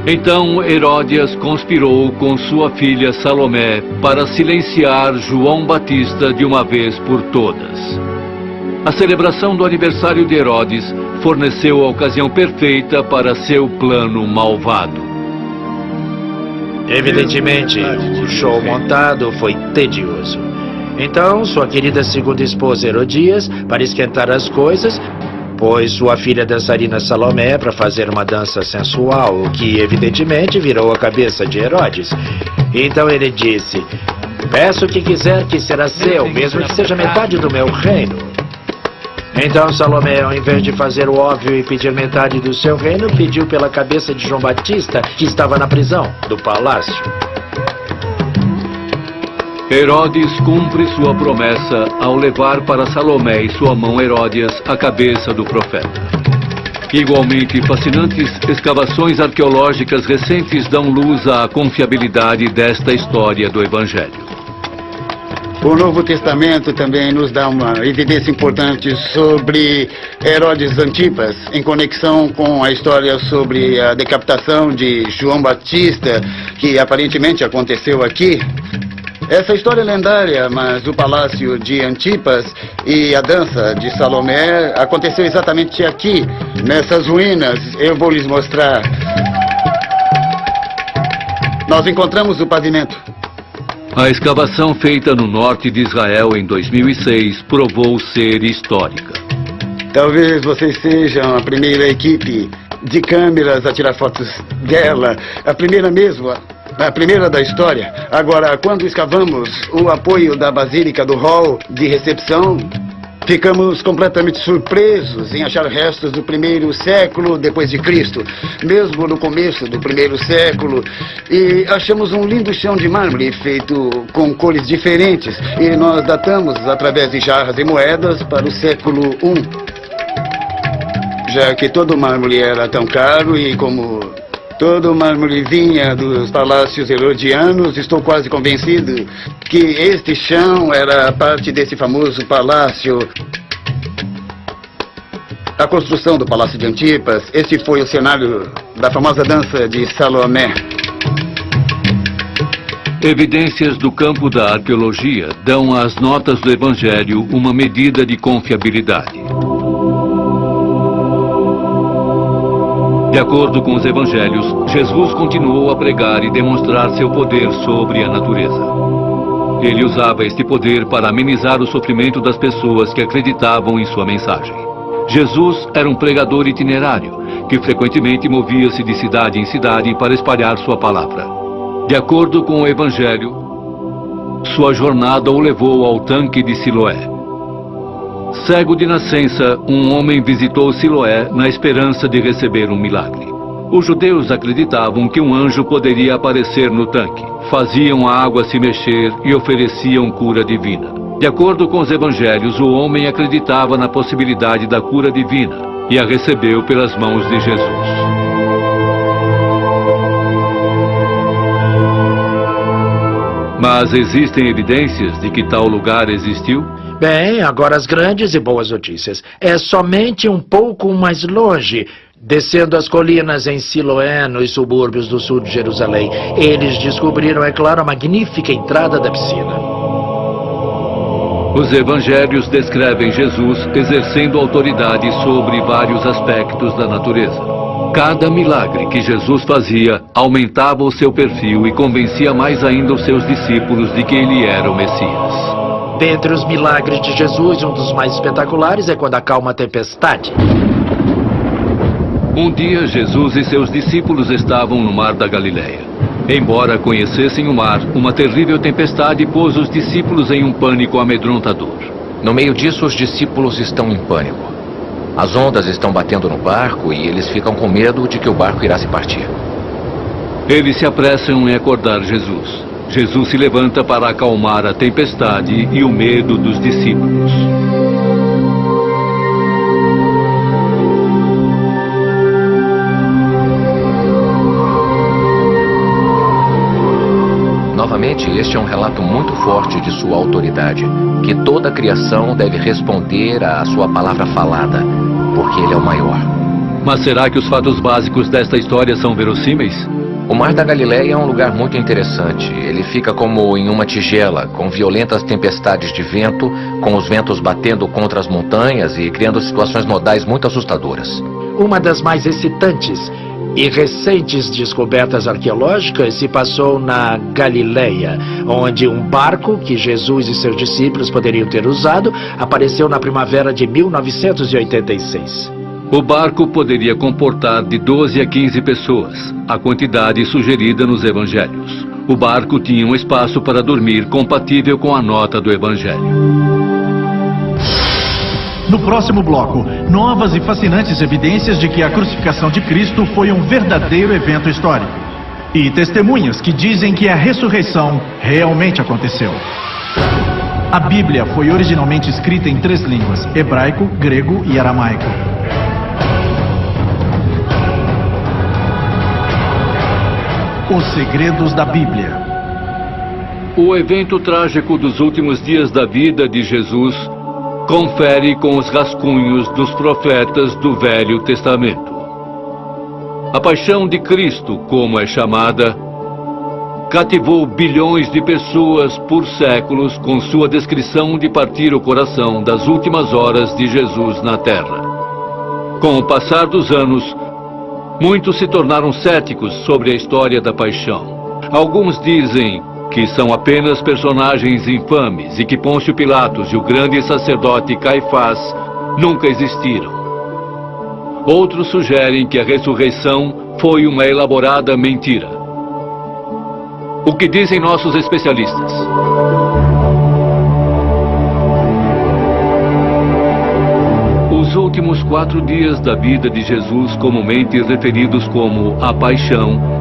Então Heródias conspirou com sua filha Salomé para silenciar João Batista de uma vez por todas. A celebração do aniversário de Herodes forneceu a ocasião perfeita para seu plano malvado. Evidentemente, o show montado foi tedioso. Então, sua querida segunda esposa Herodias, para esquentar as coisas, pôs sua filha dançarina Salomé para fazer uma dança sensual, o que evidentemente virou a cabeça de Herodes. Então ele disse: "Peço o que quiser que será seu, mesmo que seja metade do meu reino." Então Salomé, ao invés de fazer o óbvio e pedir metade do seu reino, pediu pela cabeça de João Batista, que estava na prisão do palácio. Herodes cumpre sua promessa ao levar para Salomé e sua mão Heródias a cabeça do profeta. Igualmente fascinantes escavações arqueológicas recentes dão luz à confiabilidade desta história do Evangelho. O Novo Testamento também nos dá uma evidência importante sobre Herodes Antipas, em conexão com a história sobre a decapitação de João Batista, que aparentemente aconteceu aqui. Essa história é lendária, mas o palácio de Antipas e a dança de Salomé aconteceu exatamente aqui, nessas ruínas. Eu vou lhes mostrar. Nós encontramos o pavimento. A escavação feita no norte de Israel em 2006 provou ser histórica. Talvez vocês sejam a primeira equipe de câmeras a tirar fotos dela, a primeira mesmo, a primeira da história. Agora, quando escavamos o apoio da Basílica do Hall de recepção, ficamos completamente surpresos em achar restos do primeiro século depois de Cristo, mesmo no começo do primeiro século, e achamos um lindo chão de mármore feito com cores diferentes, e nós datamos através de jarras e moedas para o século I. Já que todo mármore era tão caro e como todo mármore vinha dos palácios herodianos, estou quase convencido que este chão era parte desse famoso palácio. A construção do Palácio de Antipas, esse foi o cenário da famosa dança de Salomé. Evidências do campo da arqueologia dão às notas do Evangelho uma medida de confiabilidade. De acordo com os evangelhos, Jesus continuou a pregar e demonstrar seu poder sobre a natureza. Ele usava este poder para amenizar o sofrimento das pessoas que acreditavam em sua mensagem. Jesus era um pregador itinerário, que frequentemente movia-se de cidade em cidade para espalhar sua palavra. De acordo com o evangelho, sua jornada o levou ao tanque de Siloé. Cego de nascença, um homem visitou Siloé na esperança de receber um milagre. Os judeus acreditavam que um anjo poderia aparecer no tanque. Faziam a água se mexer e ofereciam cura divina. De acordo com os evangelhos, o homem acreditava na possibilidade da cura divina e a recebeu pelas mãos de Jesus. Mas existem evidências de que tal lugar existiu? Bem, agora as grandes e boas notícias. É somente um pouco mais longe, descendo as colinas em Siloé, nos subúrbios do sul de Jerusalém. Eles descobriram, é claro, a magnífica entrada da piscina. Os evangelhos descrevem Jesus exercendo autoridade sobre vários aspectos da natureza. Cada milagre que Jesus fazia aumentava o seu perfil e convencia mais ainda os seus discípulos de que ele era o Messias. Dentre os milagres de Jesus, um dos mais espetaculares é quando acalma a tempestade. Um dia, Jesus e seus discípulos estavam no mar da Galileia. Embora conhecessem o mar, uma terrível tempestade pôs os discípulos em um pânico amedrontador. No meio disso, os discípulos estão em pânico. As ondas estão batendo no barco e eles ficam com medo de que o barco irá se partir. Eles se apressam em acordar Jesus. Jesus se levanta para acalmar a tempestade e o medo dos discípulos. Novamente, este é um relato muito forte de sua autoridade, que toda a criação deve responder à sua palavra falada, porque ele é o maior. Mas será que os fatos básicos desta história são verossímeis? O Mar da Galileia é um lugar muito interessante. Ele fica como em uma tigela, com violentas tempestades de vento, com os ventos batendo contra as montanhas e criando situações modais muito assustadoras. Uma das mais excitantes e recentes descobertas arqueológicas se passou na Galileia, onde um barco que Jesus e seus discípulos poderiam ter usado apareceu na primavera de 1986. O barco poderia comportar de 12 a 15 pessoas, a quantidade sugerida nos evangelhos. O barco tinha um espaço para dormir compatível com a nota do evangelho. No próximo bloco, novas e fascinantes evidências de que a crucificação de Cristo foi um verdadeiro evento histórico. E testemunhas que dizem que a ressurreição realmente aconteceu. A Bíblia foi originalmente escrita em 3 línguas: hebraico, grego e aramaico. Os segredos da Bíblia. O evento trágico dos últimos dias da vida de Jesus confere com os rascunhos dos profetas do Velho Testamento. A paixão de Cristo, como é chamada, cativou bilhões de pessoas por séculos com sua descrição de partir o coração das últimas horas de Jesus na Terra. Com o passar dos anos, muitos se tornaram céticos sobre a história da paixão. Alguns dizem que são apenas personagens infames e que Pôncio Pilatos e o grande sacerdote Caifás nunca existiram. Outros sugerem que a ressurreição foi uma elaborada mentira. O que dizem nossos especialistas? Os últimos 4 dias da vida de Jesus, comumente referidos como a Paixão,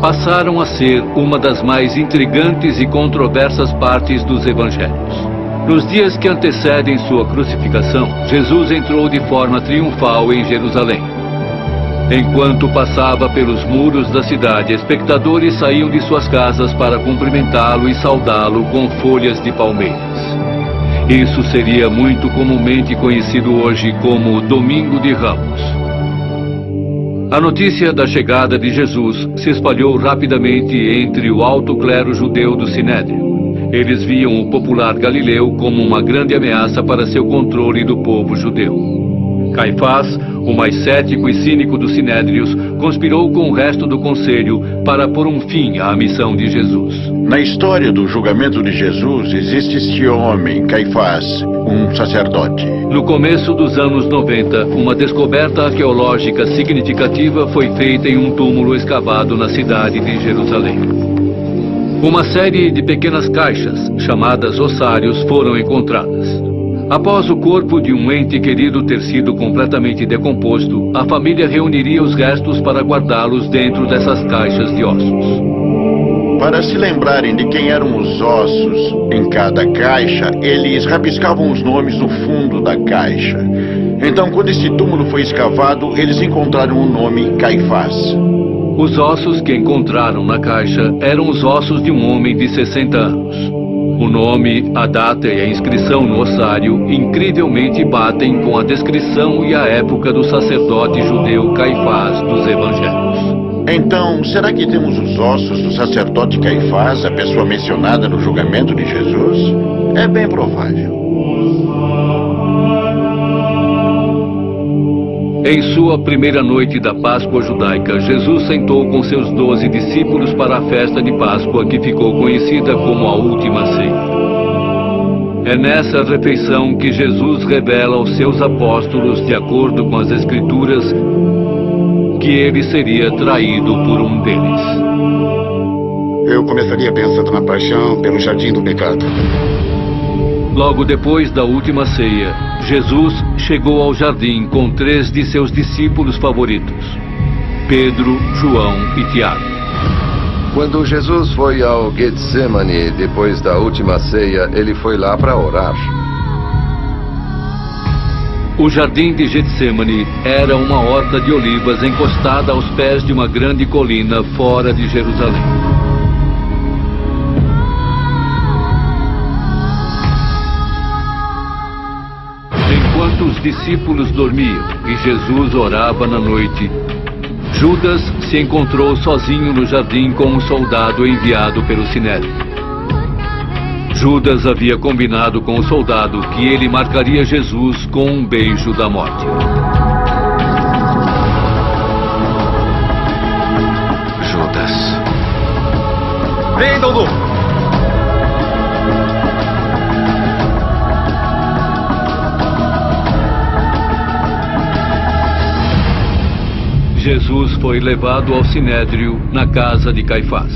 passaram a ser uma das mais intrigantes e controversas partes dos evangelhos. Nos dias que antecedem sua crucificação, Jesus entrou de forma triunfal em Jerusalém. Enquanto passava pelos muros da cidade, espectadores saíam de suas casas para cumprimentá-lo e saudá-lo com folhas de palmeiras. Isso seria muito comumente conhecido hoje como Domingo de Ramos. A notícia da chegada de Jesus se espalhou rapidamente entre o alto clero judeu do Sinédrio. Eles viam o popular galileu como uma grande ameaça para seu controle do povo judeu. Caifás, o mais cético e cínico dos Sinédrios, conspirou com o resto do conselho para pôr um fim à missão de Jesus. Na história do julgamento de Jesus, existe este homem, Caifás, um sacerdote. No começo dos anos 90, uma descoberta arqueológica significativa foi feita em um túmulo escavado na cidade de Jerusalém. Uma série de pequenas caixas, chamadas ossários, foram encontradas. Após o corpo de um ente querido ter sido completamente decomposto, a família reuniria os restos para guardá-los dentro dessas caixas de ossos. Para se lembrarem de quem eram os ossos em cada caixa, eles rabiscavam os nomes no fundo da caixa. Então, quando esse túmulo foi escavado, eles encontraram o nome Caifás. Os ossos que encontraram na caixa eram os ossos de um homem de 60 anos. O nome, a data e a inscrição no ossário incrivelmente batem com a descrição e a época do sacerdote judeu Caifás dos Evangelhos. Então, será que temos os ossos do sacerdote Caifás, a pessoa mencionada no julgamento de Jesus? É bem provável. Em sua primeira noite da Páscoa judaica, Jesus sentou com seus 12 discípulos para a festa de Páscoa que ficou conhecida como a Última Ceia. É nessa refeição que Jesus revela aos seus apóstolos, de acordo com as Escrituras, que ele seria traído por um deles. Eu começaria pensando na paixão pelo jardim do pecado. Logo depois da Última Ceia, Jesus chegou ao jardim com 3 de seus discípulos favoritos: Pedro, João e Tiago. Quando Jesus foi ao Getsemane depois da Última Ceia, ele foi lá para orar. O jardim de Getsemane era uma horta de olivas encostada aos pés de uma grande colina fora de Jerusalém. Enquanto os discípulos dormiam e Jesus orava na noite, Judas se encontrou sozinho no jardim com um soldado enviado pelo Sinédrio. Judas havia combinado com o soldado que ele marcaria Jesus com um beijo da morte. Judas. Prendam-no! Jesus foi levado ao Sinédrio na casa de Caifás.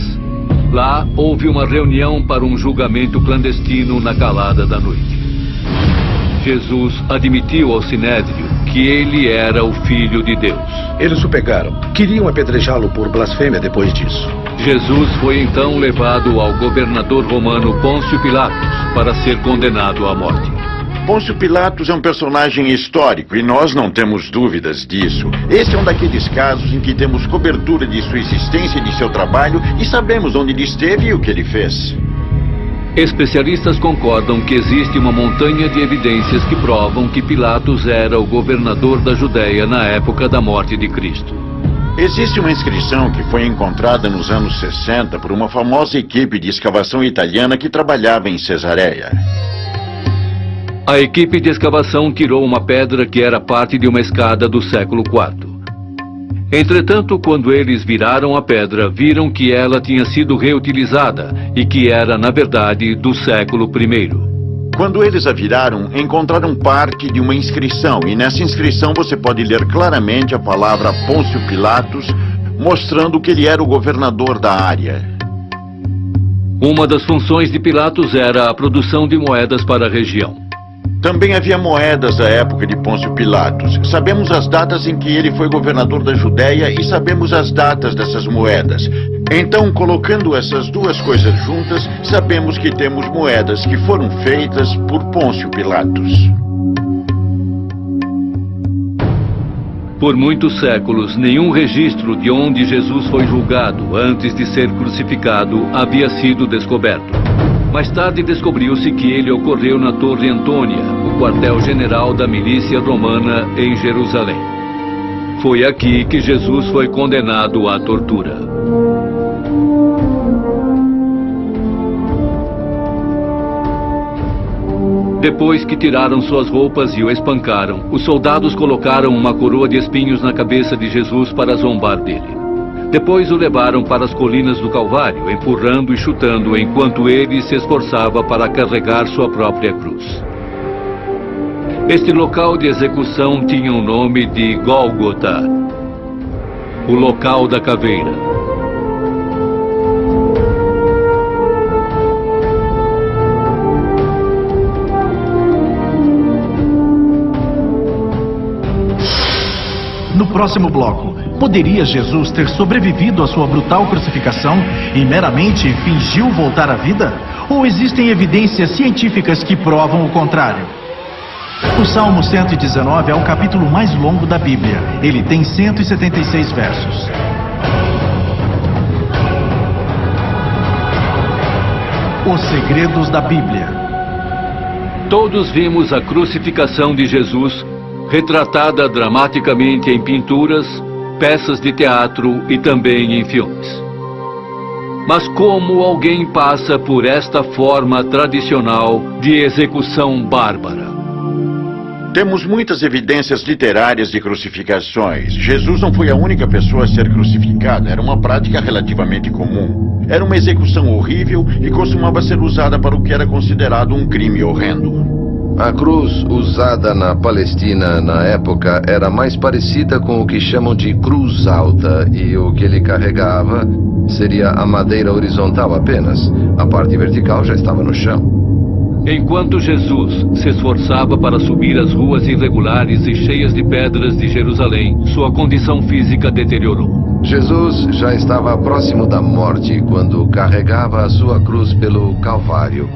Lá houve uma reunião para um julgamento clandestino na calada da noite. Jesus admitiu ao Sinédrio que ele era o Filho de Deus. Eles o pegaram. Queriam apedrejá-lo por blasfêmia depois disso. Jesus foi então levado ao governador romano Pôncio Pilatos para ser condenado à morte. Pôncio Pilatos é um personagem histórico e nós não temos dúvidas disso. Esse é um daqueles casos em que temos cobertura de sua existência e de seu trabalho e sabemos onde ele esteve e o que ele fez. Especialistas concordam que existe uma montanha de evidências que provam que Pilatos era o governador da Judéia na época da morte de Cristo. Existe uma inscrição que foi encontrada nos anos 60 por uma famosa equipe de escavação italiana que trabalhava em Cesareia. A equipe de escavação tirou uma pedra que era parte de uma escada do século IV. Entretanto, quando eles viraram a pedra, viram que ela tinha sido reutilizada e que era, na verdade, do século I. Quando eles a viraram, encontraram parte de uma inscrição, e nessa inscrição você pode ler claramente a palavra Pôncio Pilatos, mostrando que ele era o governador da área. Uma das funções de Pilatos era a produção de moedas para a região. Também havia moedas da época de Pôncio Pilatos. Sabemos as datas em que ele foi governador da Judéia e sabemos as datas dessas moedas. Então, colocando essas duas coisas juntas, sabemos que temos moedas que foram feitas por Pôncio Pilatos. Por muitos séculos, nenhum registro de onde Jesus foi julgado antes de ser crucificado havia sido descoberto. Mais tarde descobriu-se que ele ocorreu na Torre Antônia, o quartel-general da milícia romana em Jerusalém. Foi aqui que Jesus foi condenado à tortura. Depois que tiraram suas roupas e o espancaram, os soldados colocaram uma coroa de espinhos na cabeça de Jesus para zombar dele. Depois o levaram para as colinas do Calvário, empurrando e chutando, enquanto ele se esforçava para carregar sua própria cruz. Este local de execução tinha o nome de Gólgota, o local da caveira. No próximo bloco, poderia Jesus ter sobrevivido à sua brutal crucificação e meramente fingiu voltar à vida? Ou existem evidências científicas que provam o contrário? O Salmo 119 é o capítulo mais longo da Bíblia. Ele tem 176 versos. Os segredos da Bíblia. Todos vimos a crucificação de Jesus, retratada dramaticamente em pinturas, peças de teatro e também em filmes. Mas como alguém passa por esta forma tradicional de execução bárbara? Temos muitas evidências literárias de crucificações. Jesus não foi a única pessoa a ser crucificada. Era uma prática relativamente comum. Era uma execução horrível e costumava ser usada para o que era considerado um crime horrendo. A cruz usada na Palestina na época era mais parecida com o que chamam de cruz alta, e o que ele carregava seria a madeira horizontal apenas. A parte vertical já estava no chão. Enquanto Jesus se esforçava para subir as ruas irregulares e cheias de pedras de Jerusalém, sua condição física deteriorou. Jesus já estava próximo da morte quando carregava a sua cruz pelo Calvário.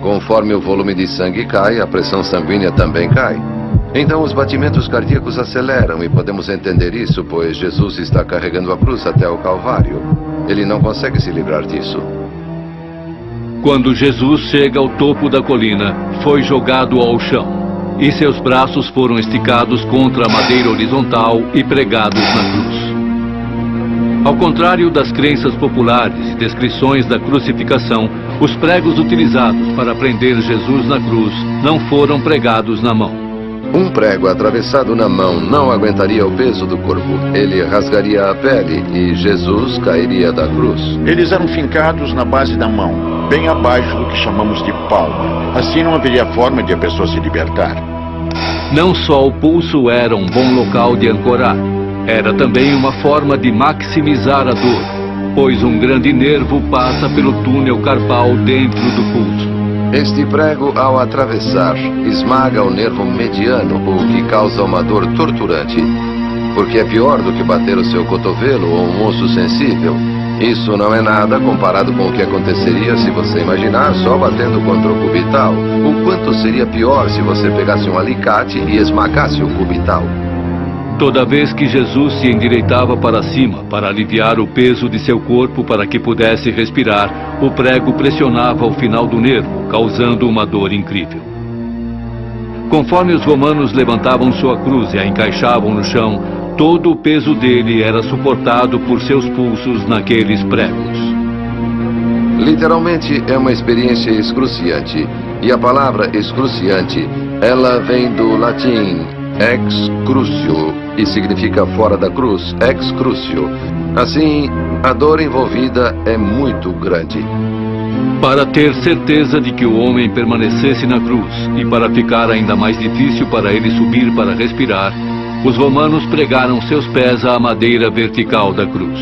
Conforme o volume de sangue cai, a pressão sanguínea também cai. Então os batimentos cardíacos aceleram e podemos entender isso, pois Jesus está carregando a cruz até o Calvário. Ele não consegue se livrar disso. Quando Jesus chega ao topo da colina, foi jogado ao chão, e seus braços foram esticados contra a madeira horizontal e pregados na cruz. Ao contrário das crenças populares e descrições da crucificação, os pregos utilizados para prender Jesus na cruz não foram pregados na mão. Um prego atravessado na mão não aguentaria o peso do corpo. Ele rasgaria a pele e Jesus cairia da cruz. Eles eram fincados na base da mão, bem abaixo do que chamamos de palma. Assim não haveria forma de a pessoa se libertar. Não só o pulso era um bom local de ancorar, era também uma forma de maximizar a dor, pois um grande nervo passa pelo túnel carpal dentro do pulso. Este prego, ao atravessar, esmaga o nervo mediano, o que causa uma dor torturante, porque é pior do que bater o seu cotovelo ou um osso sensível. Isso não é nada comparado com o que aconteceria se você imaginar só batendo contra o cubital. O quanto seria pior se você pegasse um alicate e esmagasse o cubital. Toda vez que Jesus se endireitava para cima para aliviar o peso de seu corpo para que pudesse respirar, o prego pressionava o final do nervo, causando uma dor incrível. Conforme os romanos levantavam sua cruz e a encaixavam no chão, todo o peso dele era suportado por seus pulsos naqueles pregos. Literalmente é uma experiência excruciante. E a palavra excruciante, ela vem do latim ex crucio e significa fora da cruz, ex crucio. Assim, a dor envolvida é muito grande. Para ter certeza de que o homem permanecesse na cruz e para ficar ainda mais difícil para ele subir para respirar, os romanos pregaram seus pés à madeira vertical da cruz.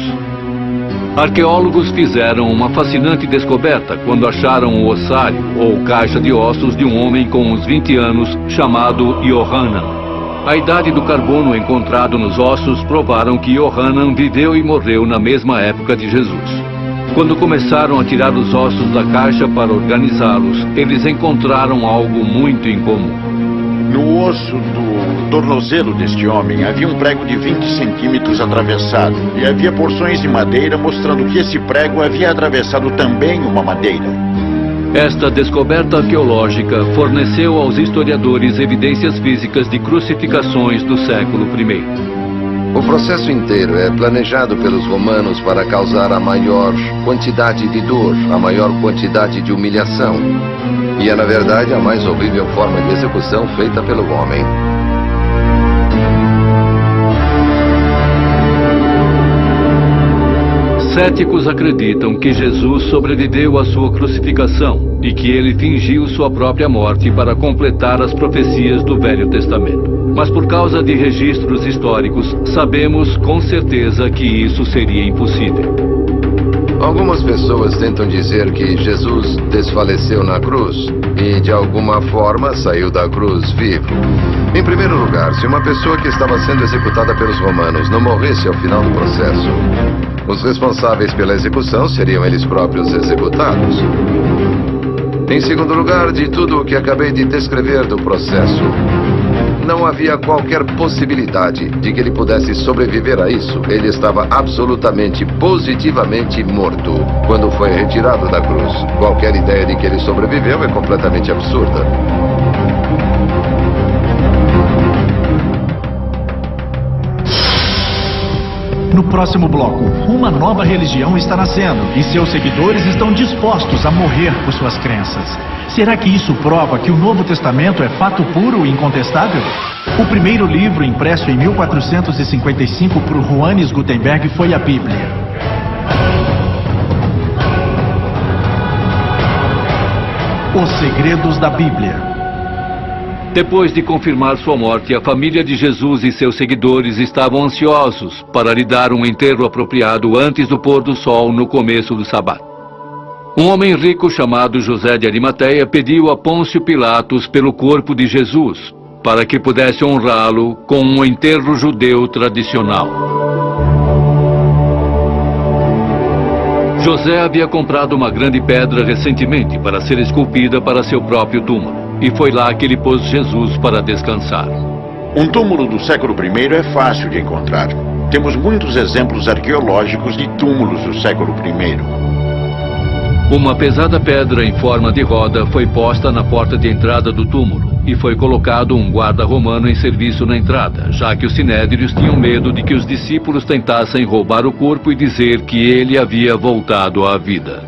Arqueólogos fizeram uma fascinante descoberta quando acharam o ossário ou caixa de ossos de um homem com uns 20 anos chamado Yohanan. A idade do carbono encontrado nos ossos provaram que Yohanan viveu e morreu na mesma época de Jesus. Quando começaram a tirar os ossos da caixa para organizá-los, eles encontraram algo muito incomum. No osso do tornozelo deste homem havia um prego de 20 centímetros atravessado, e havia porções de madeira mostrando que esse prego havia atravessado também uma madeira. Esta descoberta arqueológica forneceu aos historiadores evidências físicas de crucificações do século I. O processo inteiro é planejado pelos romanos para causar a maior quantidade de dor, a maior quantidade de humilhação. E é, na verdade, a mais horrível forma de execução feita pelo homem. Céticos acreditam que Jesus sobreviveu à sua crucificação e que ele fingiu sua própria morte para completar as profecias do Velho Testamento. Mas por causa de registros históricos, sabemos com certeza que isso seria impossível. Algumas pessoas tentam dizer que Jesus desfaleceu na cruz e, de alguma forma, saiu da cruz vivo. Em primeiro lugar, se uma pessoa que estava sendo executada pelos romanos não morresse ao final do processo, os responsáveis pela execução seriam eles próprios executados. Em segundo lugar, de tudo o que acabei de descrever do processo, Não havia qualquer possibilidade de que ele pudesse sobreviver a isso. Ele estava absolutamente, positivamente morto quando foi retirado da cruz. Qualquer ideia de que ele sobreviveu é completamente absurda. No próximo bloco, uma nova religião está nascendo e seus seguidores estão dispostos a morrer por suas crenças. Será que isso prova que o Novo Testamento é fato puro e incontestável? O primeiro livro impresso em 1455 por Johannes Gutenberg foi a Bíblia. Os segredos da Bíblia. Depois de confirmar sua morte, a família de Jesus e seus seguidores estavam ansiosos para lhe dar um enterro apropriado antes do pôr do sol no começo do sábado. Um homem rico chamado José de Arimateia pediu a Pôncio Pilatos pelo corpo de Jesus, para que pudesse honrá-lo com um enterro judeu tradicional. José havia comprado uma grande pedra recentemente para ser esculpida para seu próprio túmulo. E foi lá que ele pôs Jesus para descansar. Um túmulo do século I é fácil de encontrar. Temos muitos exemplos arqueológicos de túmulos do século I. Uma pesada pedra em forma de roda foi posta na porta de entrada do túmulo e foi colocado um guarda romano em serviço na entrada, já que os sinédrios tinham medo de que os discípulos tentassem roubar o corpo e dizer que ele havia voltado à vida.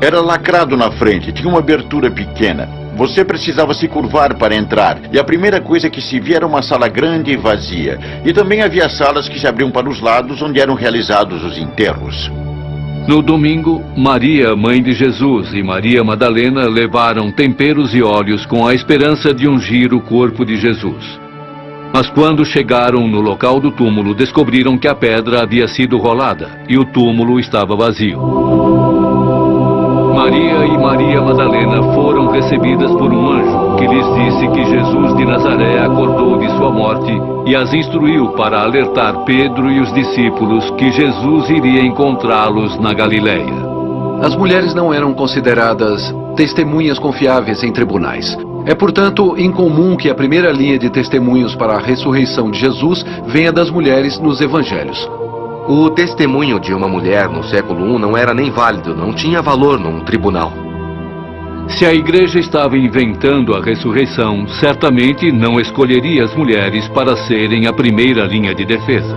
Era lacrado na frente, tinha uma abertura pequena. Você precisava se curvar para entrar, e a primeira coisa que se via era uma sala grande e vazia. E também havia salas que se abriam para os lados, onde eram realizados os enterros. No domingo, Maria, mãe de Jesus, e Maria Madalena levaram temperos e óleos com a esperança de ungir o corpo de Jesus. Mas quando chegaram no local do túmulo, descobriram que a pedra havia sido rolada e o túmulo estava vazio. Maria e Maria Madalena foram recebidas por um anjo que lhes disse que Jesus de Nazaré acordou de sua morte e as instruiu para alertar Pedro e os discípulos que Jesus iria encontrá-los na Galileia. As mulheres não eram consideradas testemunhas confiáveis em tribunais. É, portanto, incomum que a primeira linha de testemunhos para a ressurreição de Jesus venha das mulheres nos evangelhos. O testemunho de uma mulher no século I não era nem válido, não tinha valor num tribunal. Se a igreja estava inventando a ressurreição, certamente não escolheria as mulheres para serem a primeira linha de defesa.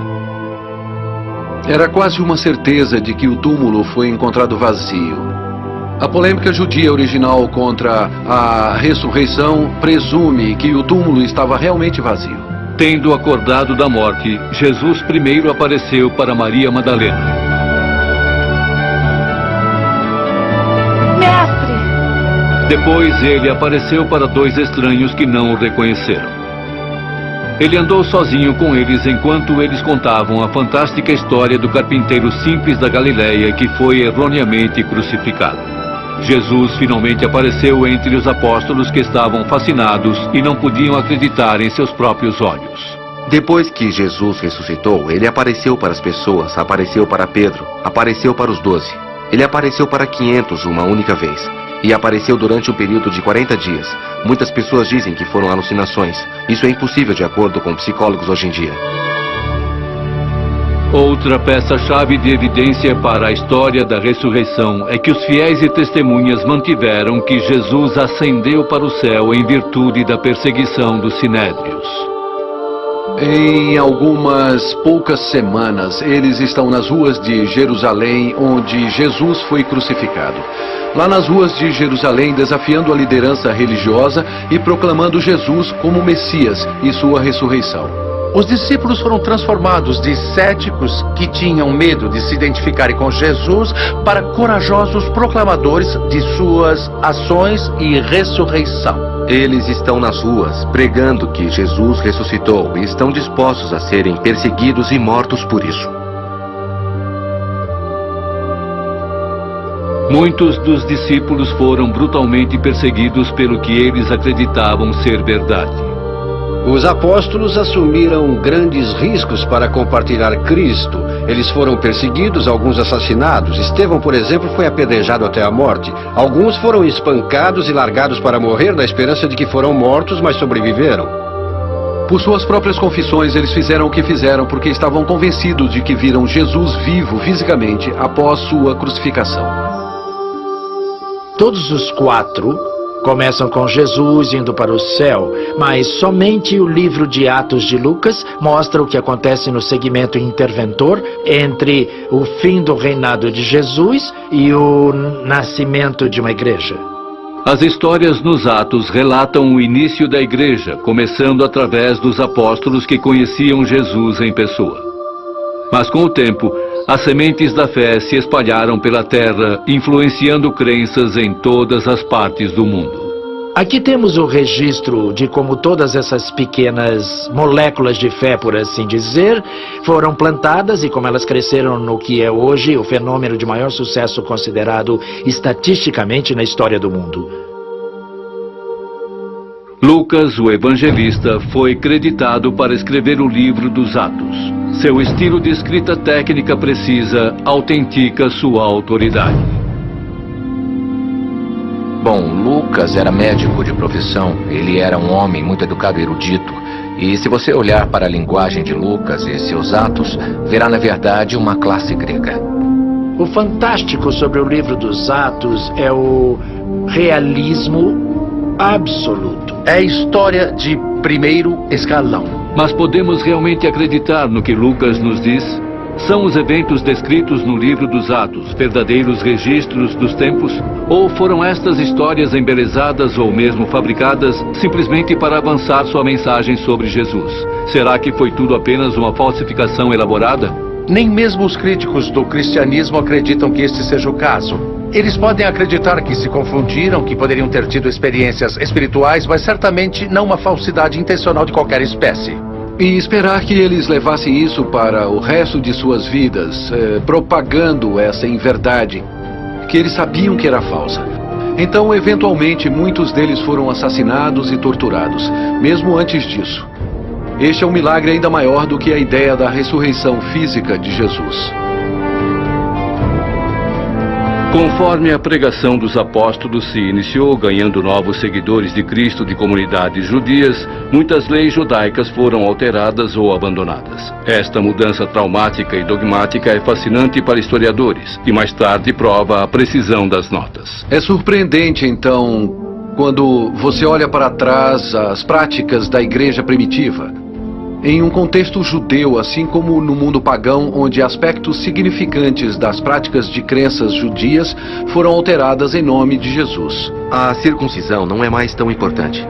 Era quase uma certeza de que o túmulo foi encontrado vazio. A polêmica judia original contra a ressurreição presume que o túmulo estava realmente vazio. Tendo acordado da morte, Jesus primeiro apareceu para Maria Madalena. Mestre! Depois ele apareceu para dois estranhos que não o reconheceram. Ele andou sozinho com eles enquanto eles contavam a fantástica história do carpinteiro simples da Galileia que foi erroneamente crucificado. Jesus finalmente apareceu entre os apóstolos que estavam fascinados e não podiam acreditar em seus próprios olhos. Depois que Jesus ressuscitou, ele apareceu para as pessoas, apareceu para Pedro, apareceu para os 12. Ele apareceu para 500 uma única vez. E apareceu durante um período de 40 dias. Muitas pessoas dizem que foram alucinações. Isso é impossível de acordo com psicólogos hoje em dia. Outra peça-chave de evidência para a história da ressurreição é que os fiéis e testemunhas mantiveram que Jesus ascendeu para o céu em virtude da perseguição dos sinédrios. Em algumas poucas semanas, eles estão nas ruas de Jerusalém, onde Jesus foi crucificado. Lá nas ruas de Jerusalém, desafiando a liderança religiosa e proclamando Jesus como Messias e sua ressurreição. Os discípulos foram transformados de céticos que tinham medo de se identificarem com Jesus para corajosos proclamadores de suas ações e ressurreição. Eles estão nas ruas, pregando que Jesus ressuscitou e estão dispostos a serem perseguidos e mortos por isso. Muitos dos discípulos foram brutalmente perseguidos pelo que eles acreditavam ser verdade. Os apóstolos assumiram grandes riscos para compartilhar Cristo. Eles foram perseguidos, alguns assassinados. Estevão, por exemplo, foi apedrejado até a morte. Alguns foram espancados e largados para morrer na esperança de que foram mortos, mas sobreviveram. Por suas próprias confissões, eles fizeram o que fizeram porque estavam convencidos de que viram Jesus vivo fisicamente após sua crucificação. Todos os 4 começam com Jesus indo para o céu, mas somente o livro de Atos de Lucas mostra o que acontece no segmento interventor entre o fim do reinado de Jesus e o nascimento de uma igreja. As histórias nos Atos relatam o início da igreja, começando através dos apóstolos que conheciam Jesus em pessoa. Mas com o tempo, as sementes da fé se espalharam pela terra, influenciando crenças em todas as partes do mundo. Aqui temos o registro de como todas essas pequenas moléculas de fé, por assim dizer, foram plantadas e como elas cresceram no que é hoje o fenômeno de maior sucesso considerado estatisticamente na história do mundo. Lucas, o evangelista, foi creditado para escrever o livro dos Atos. Seu estilo de escrita técnica precisa autentica sua autoridade. Bom, Lucas era médico de profissão, ele era um homem muito educado e erudito. E se você olhar para a linguagem de Lucas e seus atos, verá na verdade uma classe grega. O fantástico sobre o livro dos Atos é o realismo absoluto. É história de primeiro escalão. Mas podemos realmente acreditar no que Lucas nos diz? São os eventos descritos no livro dos Atos verdadeiros registros dos tempos? Ou foram estas histórias embelezadas ou mesmo fabricadas simplesmente para avançar sua mensagem sobre Jesus? Será que foi tudo apenas uma falsificação elaborada? Nem mesmo os críticos do cristianismo acreditam que este seja o caso. Eles podem acreditar que se confundiram, que poderiam ter tido experiências espirituais, mas certamente não uma falsidade intencional de qualquer espécie. E esperar que eles levassem isso para o resto de suas vidas, propagando essa inverdade, que eles sabiam que era falsa. Então, eventualmente, muitos deles foram assassinados e torturados, mesmo antes disso. Este é um milagre ainda maior do que a ideia da ressurreição física de Jesus. Conforme a pregação dos apóstolos se iniciou, ganhando novos seguidores de Cristo de comunidades judias, muitas leis judaicas foram alteradas ou abandonadas. Esta mudança traumática e dogmática é fascinante para historiadores, e mais tarde prova a precisão das notas. É surpreendente, então, quando você olha para trás as práticas da igreja primitiva. Em um contexto judeu, assim como no mundo pagão, onde aspectos significantes das práticas de crenças judias foram alteradas em nome de Jesus. A circuncisão não é mais tão importante.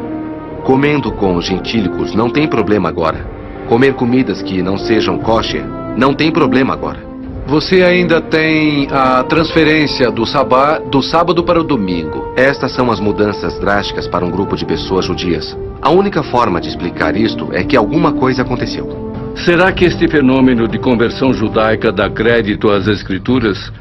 Comendo com os gentílicos não tem problema agora. Comer comidas que não sejam kosher não tem problema agora. Você ainda tem a transferência do sábado para o domingo. Estas são as mudanças drásticas para um grupo de pessoas judias. A única forma de explicar isto é que alguma coisa aconteceu. Será que este fenômeno de conversão judaica dá crédito às Escrituras?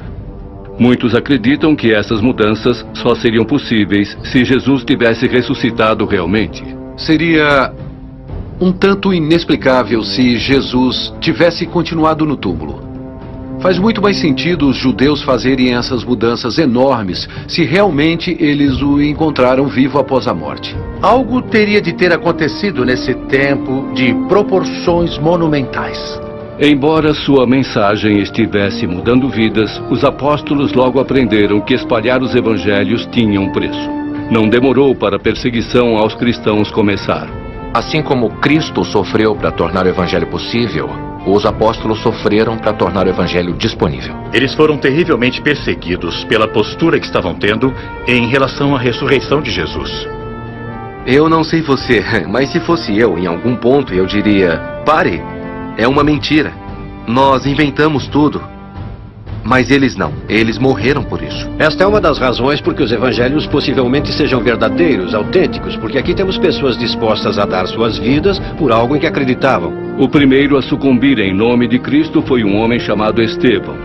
Muitos acreditam que essas mudanças só seriam possíveis se Jesus tivesse ressuscitado realmente. Seria um tanto inexplicável se Jesus tivesse continuado no túmulo. Faz muito mais sentido os judeus fazerem essas mudanças enormes se realmente eles o encontraram vivo após a morte. Algo teria de ter acontecido nesse tempo de proporções monumentais. Embora sua mensagem estivesse mudando vidas, os apóstolos logo aprenderam que espalhar os evangelhos tinha um preço. Não demorou para a perseguição aos cristãos começar. Assim como Cristo sofreu para tornar o evangelho possível, os apóstolos sofreram para tornar o evangelho disponível. Eles foram terrivelmente perseguidos pela postura que estavam tendo em relação à ressurreição de Jesus. Eu não sei você, mas se fosse eu, em algum ponto eu diria: pare, é uma mentira. Nós inventamos tudo. Mas eles não, eles morreram por isso. Esta é uma das razões por que os evangelhos possivelmente sejam verdadeiros, autênticos, porque aqui temos pessoas dispostas a dar suas vidas por algo em que acreditavam. O primeiro a sucumbir em nome de Cristo foi um homem chamado Estevão.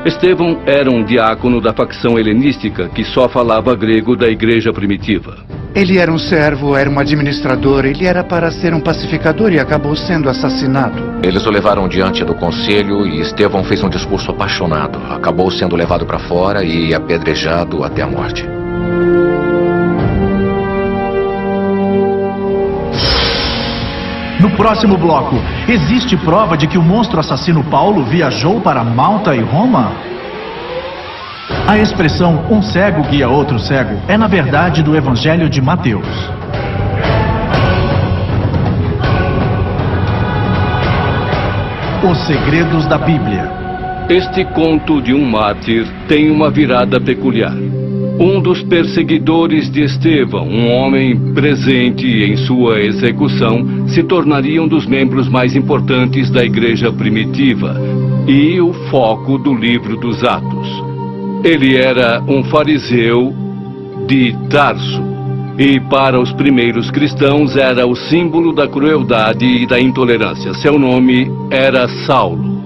Estevão era um diácono da facção helenística que só falava grego da igreja primitiva. Ele era um servo, era um administrador, ele era para ser um pacificador e acabou sendo assassinado. Eles o levaram diante do conselho e Estevão fez um discurso apaixonado. Acabou sendo levado para fora e apedrejado até a morte. No próximo bloco, existe prova de que o monstro assassino Paulo viajou para Malta e Roma? A expressão "um cego guia outro cego" é na verdade do Evangelho de Mateus. Os segredos da Bíblia. Este conto de um mártir tem uma virada peculiar. Um dos perseguidores de Estevão, um homem presente em sua execução, se tornaria um dos membros mais importantes da igreja primitiva e o foco do livro dos Atos. Ele era um fariseu de Tarso e para os primeiros cristãos era o símbolo da crueldade e da intolerância. Seu nome era Saulo.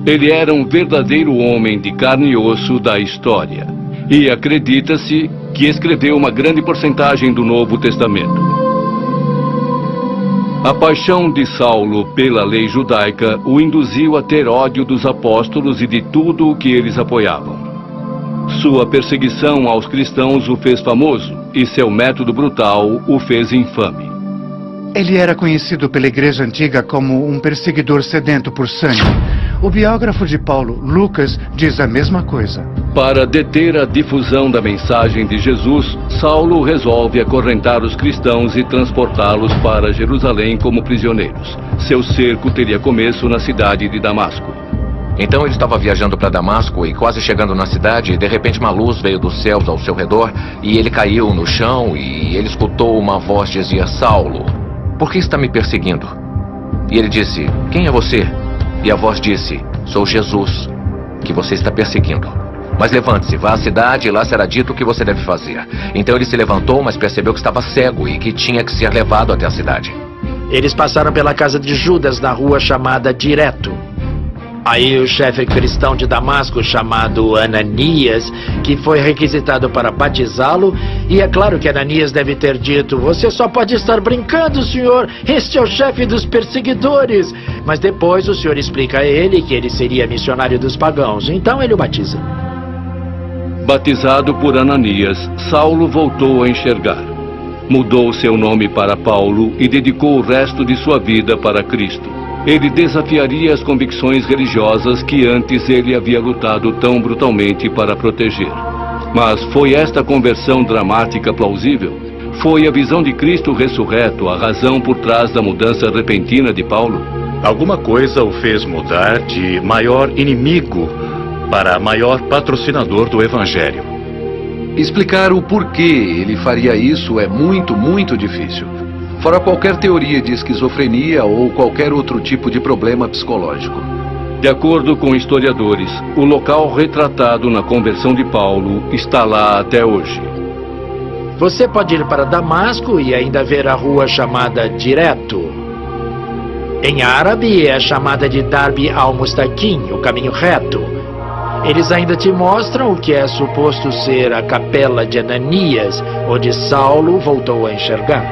Ele era um verdadeiro homem de carne e osso da história. E acredita-se que escreveu uma grande porcentagem do Novo Testamento. A paixão de Saulo pela lei judaica o induziu a ter ódio dos apóstolos e de tudo o que eles apoiavam. Sua perseguição aos cristãos o fez famoso e seu método brutal o fez infame. Ele era conhecido pela Igreja Antiga como um perseguidor sedento por sangue. O biógrafo de Paulo, Lucas, diz a mesma coisa. Para deter a difusão da mensagem de Jesus, Saulo resolve acorrentar os cristãos e transportá-los para Jerusalém como prisioneiros. Seu cerco teria começo na cidade de Damasco. Então ele estava viajando para Damasco e quase chegando na cidade, de repente uma luz veio dos céus ao seu redor e ele caiu no chão e ele escutou uma voz que dizia: Saulo, por que está me perseguindo? E ele disse: quem é você? E a voz disse: sou Jesus, que você está perseguindo. Mas levante-se, vá à cidade e lá será dito o que você deve fazer. Então ele se levantou, mas percebeu que estava cego e que tinha que ser levado até a cidade. Eles passaram pela casa de Judas na rua chamada Direto. Aí o chefe cristão de Damasco, chamado Ananias, que foi requisitado para batizá-lo, e é claro que Ananias deve ter dito: você só pode estar brincando, senhor, este é o chefe dos perseguidores. Mas depois o senhor explica a ele que ele seria missionário dos pagãos, então ele o batiza. Batizado por Ananias, Saulo voltou a enxergar. Mudou seu nome para Paulo e dedicou o resto de sua vida para Cristo. Ele desafiaria as convicções religiosas que antes ele havia lutado tão brutalmente para proteger. Mas foi esta conversão dramática plausível? Foi a visão de Cristo ressurreto a razão por trás da mudança repentina de Paulo? Alguma coisa o fez mudar de maior inimigo para maior patrocinador do Evangelho. Explicar o porquê ele faria isso é muito difícil. Fora qualquer teoria de esquizofrenia ou qualquer outro tipo de problema psicológico. De acordo com historiadores, o local retratado na conversão de Paulo está lá até hoje. Você pode ir para Damasco e ainda ver a rua chamada Direto. Em árabe é chamada de Darbi al-Mustaqim, o caminho reto. Eles ainda te mostram o que é suposto ser a capela de Ananias, onde Saulo voltou a enxergar.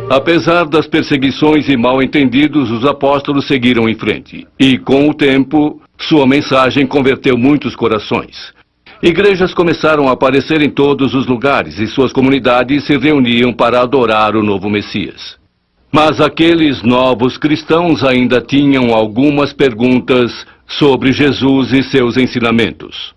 Apesar das perseguições e mal-entendidos, os apóstolos seguiram em frente. E, com o tempo, sua mensagem converteu muitos corações. Igrejas começaram a aparecer em todos os lugares e suas comunidades se reuniam para adorar o novo Messias. Mas aqueles novos cristãos ainda tinham algumas perguntas sobre Jesus e seus ensinamentos.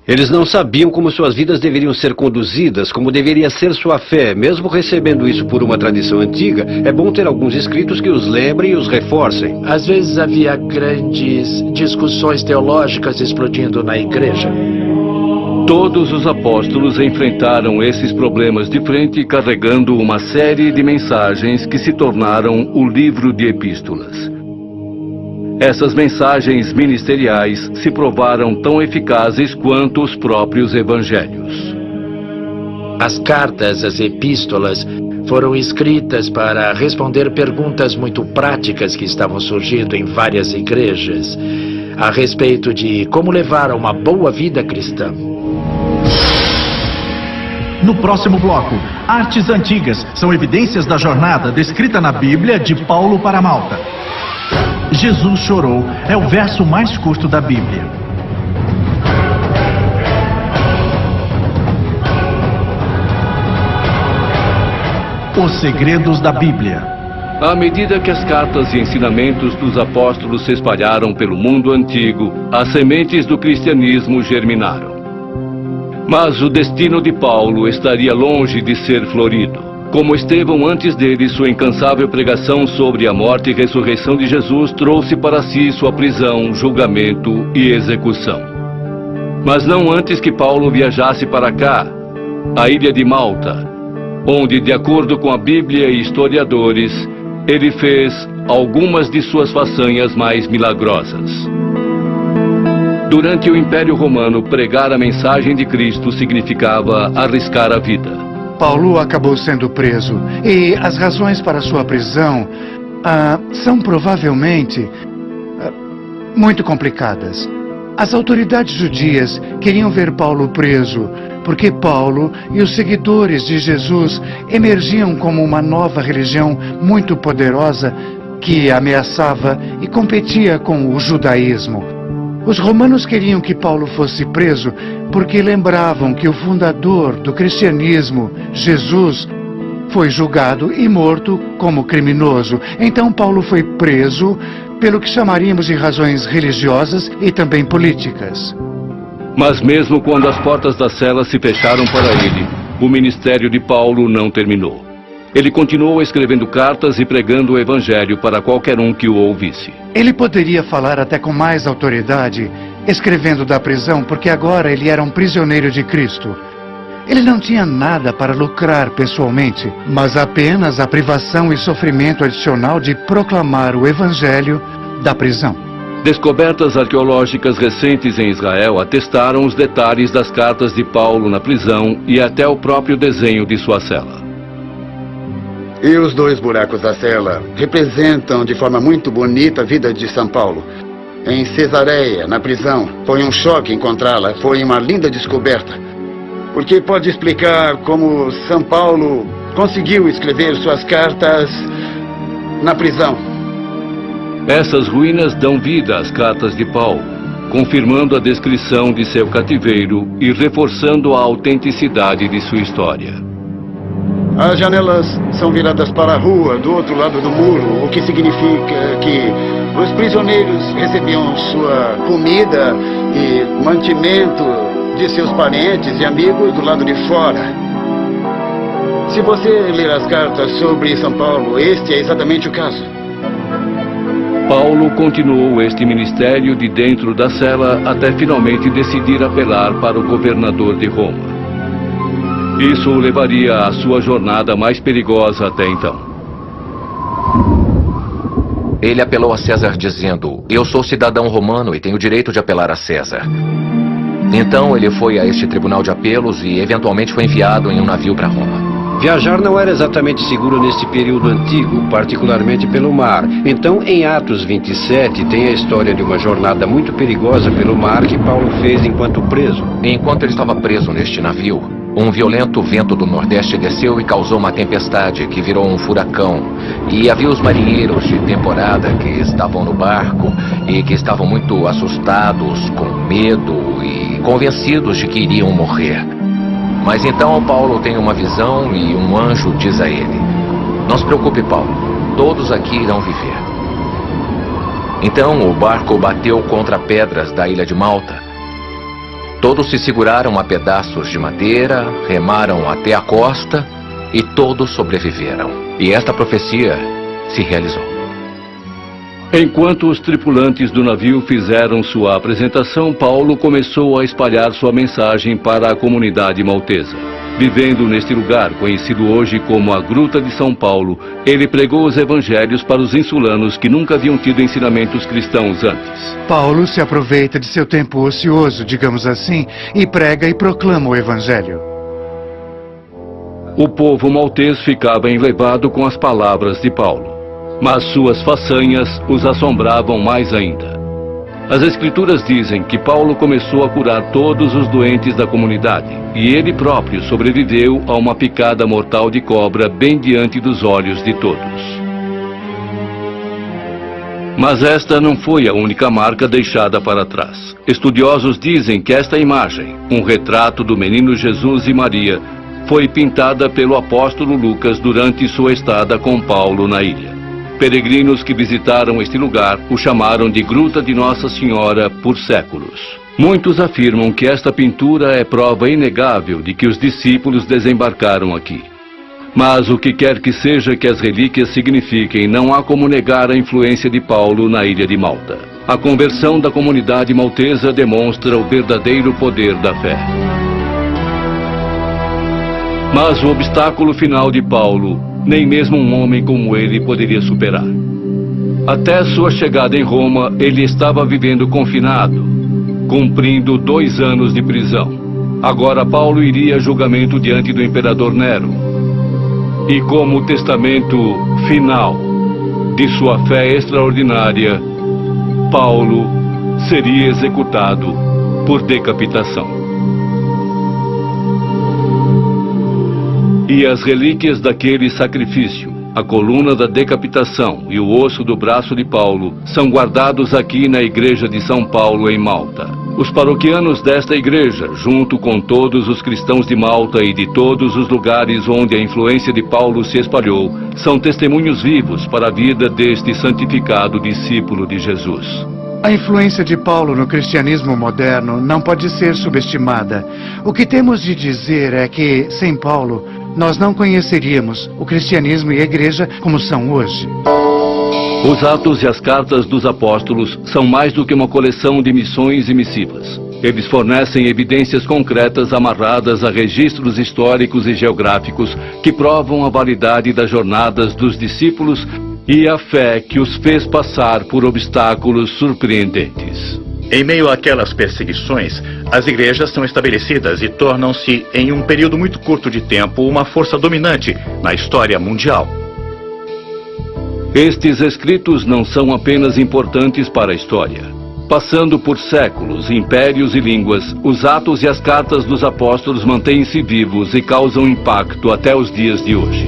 Eles não sabiam como suas vidas deveriam ser conduzidas, como deveria ser sua fé. Mesmo recebendo isso por uma tradição antiga, é bom ter alguns escritos que os lembrem e os reforcem. Às vezes havia grandes discussões teológicas explodindo na igreja. Todos os apóstolos enfrentaram esses problemas de frente, carregando uma série de mensagens que se tornaram o livro de epístolas. Essas mensagens ministeriais se provaram tão eficazes quanto os próprios evangelhos. As cartas, as epístolas, foram escritas para responder perguntas muito práticas que estavam surgindo em várias igrejas a respeito de como levar uma boa vida cristã. No próximo bloco, artes antigas são evidências da jornada descrita na Bíblia de Paulo para Malta. Jesus chorou é o verso mais curto da Bíblia. Os segredos da Bíblia. À medida que as cartas e ensinamentos dos apóstolos se espalharam pelo mundo antigo, as sementes do cristianismo germinaram. Mas o destino de Paulo estaria longe de ser florido. Como Estevão antes dele, sua incansável pregação sobre a morte e ressurreição de Jesus trouxe para si sua prisão, julgamento e execução. Mas não antes que Paulo viajasse para cá, a ilha de Malta, onde, de acordo com a Bíblia e historiadores, ele fez algumas de suas façanhas mais milagrosas. Durante o Império Romano, pregar a mensagem de Cristo significava arriscar a vida. Paulo acabou sendo preso e as razões para sua prisão são provavelmente muito complicadas. As autoridades judias queriam ver Paulo preso porque Paulo e os seguidores de Jesus emergiam como uma nova religião muito poderosa que ameaçava e competia com o judaísmo. Os romanos queriam que Paulo fosse preso porque lembravam que o fundador do cristianismo, Jesus, foi julgado e morto como criminoso. Então Paulo foi preso pelo que chamaríamos de razões religiosas e também políticas. Mas mesmo quando as portas da cela se fecharam para ele, o ministério de Paulo não terminou. Ele continuou escrevendo cartas e pregando o evangelho para qualquer um que o ouvisse. Ele poderia falar até com mais autoridade, escrevendo da prisão, porque agora ele era um prisioneiro de Cristo. Ele não tinha nada para lucrar pessoalmente, mas apenas a privação e sofrimento adicional de proclamar o evangelho da prisão. Descobertas arqueológicas recentes em Israel atestaram os detalhes das cartas de Paulo na prisão e até o próprio desenho de sua cela. E os 2 buracos da cela representam de forma muito bonita a vida de São Paulo. Em Cesareia, na prisão, foi um choque encontrá-la, foi uma linda descoberta. Porque pode explicar como São Paulo conseguiu escrever suas cartas na prisão. Essas ruínas dão vida às cartas de Paulo, confirmando a descrição de seu cativeiro e reforçando a autenticidade de sua história. As janelas são viradas para a rua, do outro lado do muro, o que significa que os prisioneiros recebiam sua comida e mantimento de seus parentes e amigos do lado de fora. Se você ler as cartas sobre São Paulo, este é exatamente o caso. Paulo continuou este ministério de dentro da cela até finalmente decidir apelar para o governador de Roma. Isso o levaria à sua jornada mais perigosa até então. Ele apelou a César dizendo: "Eu sou cidadão romano e tenho direito de apelar a César." Então ele foi a este tribunal de apelos e eventualmente foi enviado em um navio para Roma. Viajar não era exatamente seguro nesse período antigo, particularmente pelo mar. Então, em Atos 27, tem a história de uma jornada muito perigosa pelo mar que Paulo fez enquanto preso. Enquanto ele estava preso neste navio, um violento vento do Nordeste desceu e causou uma tempestade que virou um furacão. E havia os marinheiros de temporada que estavam no barco e que estavam muito assustados, com medo e convencidos de que iriam morrer. Mas então Paulo tem uma visão e um anjo diz a ele: "Não se preocupe, Paulo, todos aqui irão viver." Então o barco bateu contra pedras da ilha de Malta. Todos se seguraram a pedaços de madeira, remaram até a costa e todos sobreviveram. E esta profecia se realizou. Enquanto os tripulantes do navio fizeram sua apresentação, Paulo começou a espalhar sua mensagem para a comunidade maltesa. Vivendo neste lugar, conhecido hoje como a Gruta de São Paulo, ele pregou os evangelhos para os insulanos que nunca haviam tido ensinamentos cristãos antes. Paulo se aproveita de seu tempo ocioso, digamos assim, e prega e proclama o evangelho. O povo maltês ficava enlevado com as palavras de Paulo. Mas suas façanhas os assombravam mais ainda. As Escrituras dizem que Paulo começou a curar todos os doentes da comunidade, e ele próprio sobreviveu a uma picada mortal de cobra bem diante dos olhos de todos. Mas esta não foi a única marca deixada para trás. Estudiosos dizem que esta imagem, um retrato do menino Jesus e Maria, foi pintada pelo apóstolo Lucas durante sua estada com Paulo na ilha. Peregrinos que visitaram este lugar o chamaram de Gruta de Nossa Senhora por séculos. Muitos afirmam que esta pintura é prova inegável de que os discípulos desembarcaram aqui. Mas o que quer que seja que as relíquias signifiquem, não há como negar a influência de Paulo na ilha de Malta. A conversão da comunidade maltesa demonstra o verdadeiro poder da fé. Mas o obstáculo final de Paulo, nem mesmo um homem como ele poderia superar. Até sua chegada em Roma, ele estava vivendo confinado, cumprindo 2 anos de prisão. Agora Paulo iria a julgamento diante do imperador Nero. E como testamento final de sua fé extraordinária, Paulo seria executado por decapitação. E as relíquias daquele sacrifício, a coluna da decapitação e o osso do braço de Paulo, são guardados aqui na igreja de São Paulo, em Malta. Os paroquianos desta igreja, junto com todos os cristãos de Malta e de todos os lugares onde a influência de Paulo se espalhou, são testemunhos vivos para a vida deste santificado discípulo de Jesus. A influência de Paulo no cristianismo moderno não pode ser subestimada. O que temos de dizer é que, sem Paulo, nós não conheceríamos o cristianismo e a igreja como são hoje. Os Atos e as Cartas dos Apóstolos são mais do que uma coleção de missões e missivas. Eles fornecem evidências concretas amarradas a registros históricos e geográficos que provam a validade das jornadas dos discípulos e a fé que os fez passar por obstáculos surpreendentes. Em meio àquelas perseguições, as igrejas são estabelecidas e tornam-se, em um período muito curto de tempo, uma força dominante na história mundial. Estes escritos não são apenas importantes para a história. Passando por séculos, impérios e línguas, os Atos e as Cartas dos Apóstolos mantêm-se vivos e causam impacto até os dias de hoje.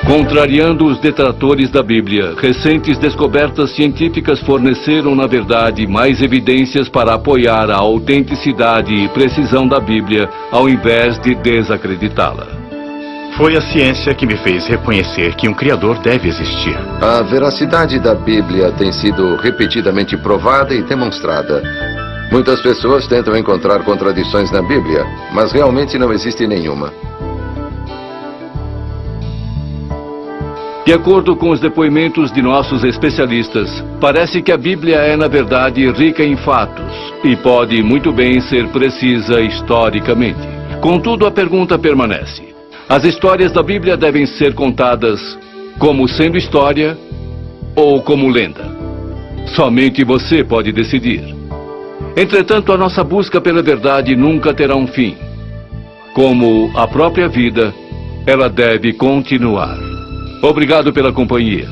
Contrariando os detratores da Bíblia, recentes descobertas científicas forneceram, na verdade, mais evidências para apoiar a autenticidade e precisão da Bíblia, ao invés de desacreditá-la. Foi a ciência que me fez reconhecer que um Criador deve existir. A veracidade da Bíblia tem sido repetidamente provada e demonstrada. Muitas pessoas tentam encontrar contradições na Bíblia, mas realmente não existe nenhuma. De acordo com os depoimentos de nossos especialistas, parece que a Bíblia é, na verdade, rica em fatos e pode muito bem ser precisa historicamente. Contudo, a pergunta permanece. As histórias da Bíblia devem ser contadas como sendo história ou como lenda. Somente você pode decidir. Entretanto, a nossa busca pela verdade nunca terá um fim. Como a própria vida, ela deve continuar. Obrigado pela companhia.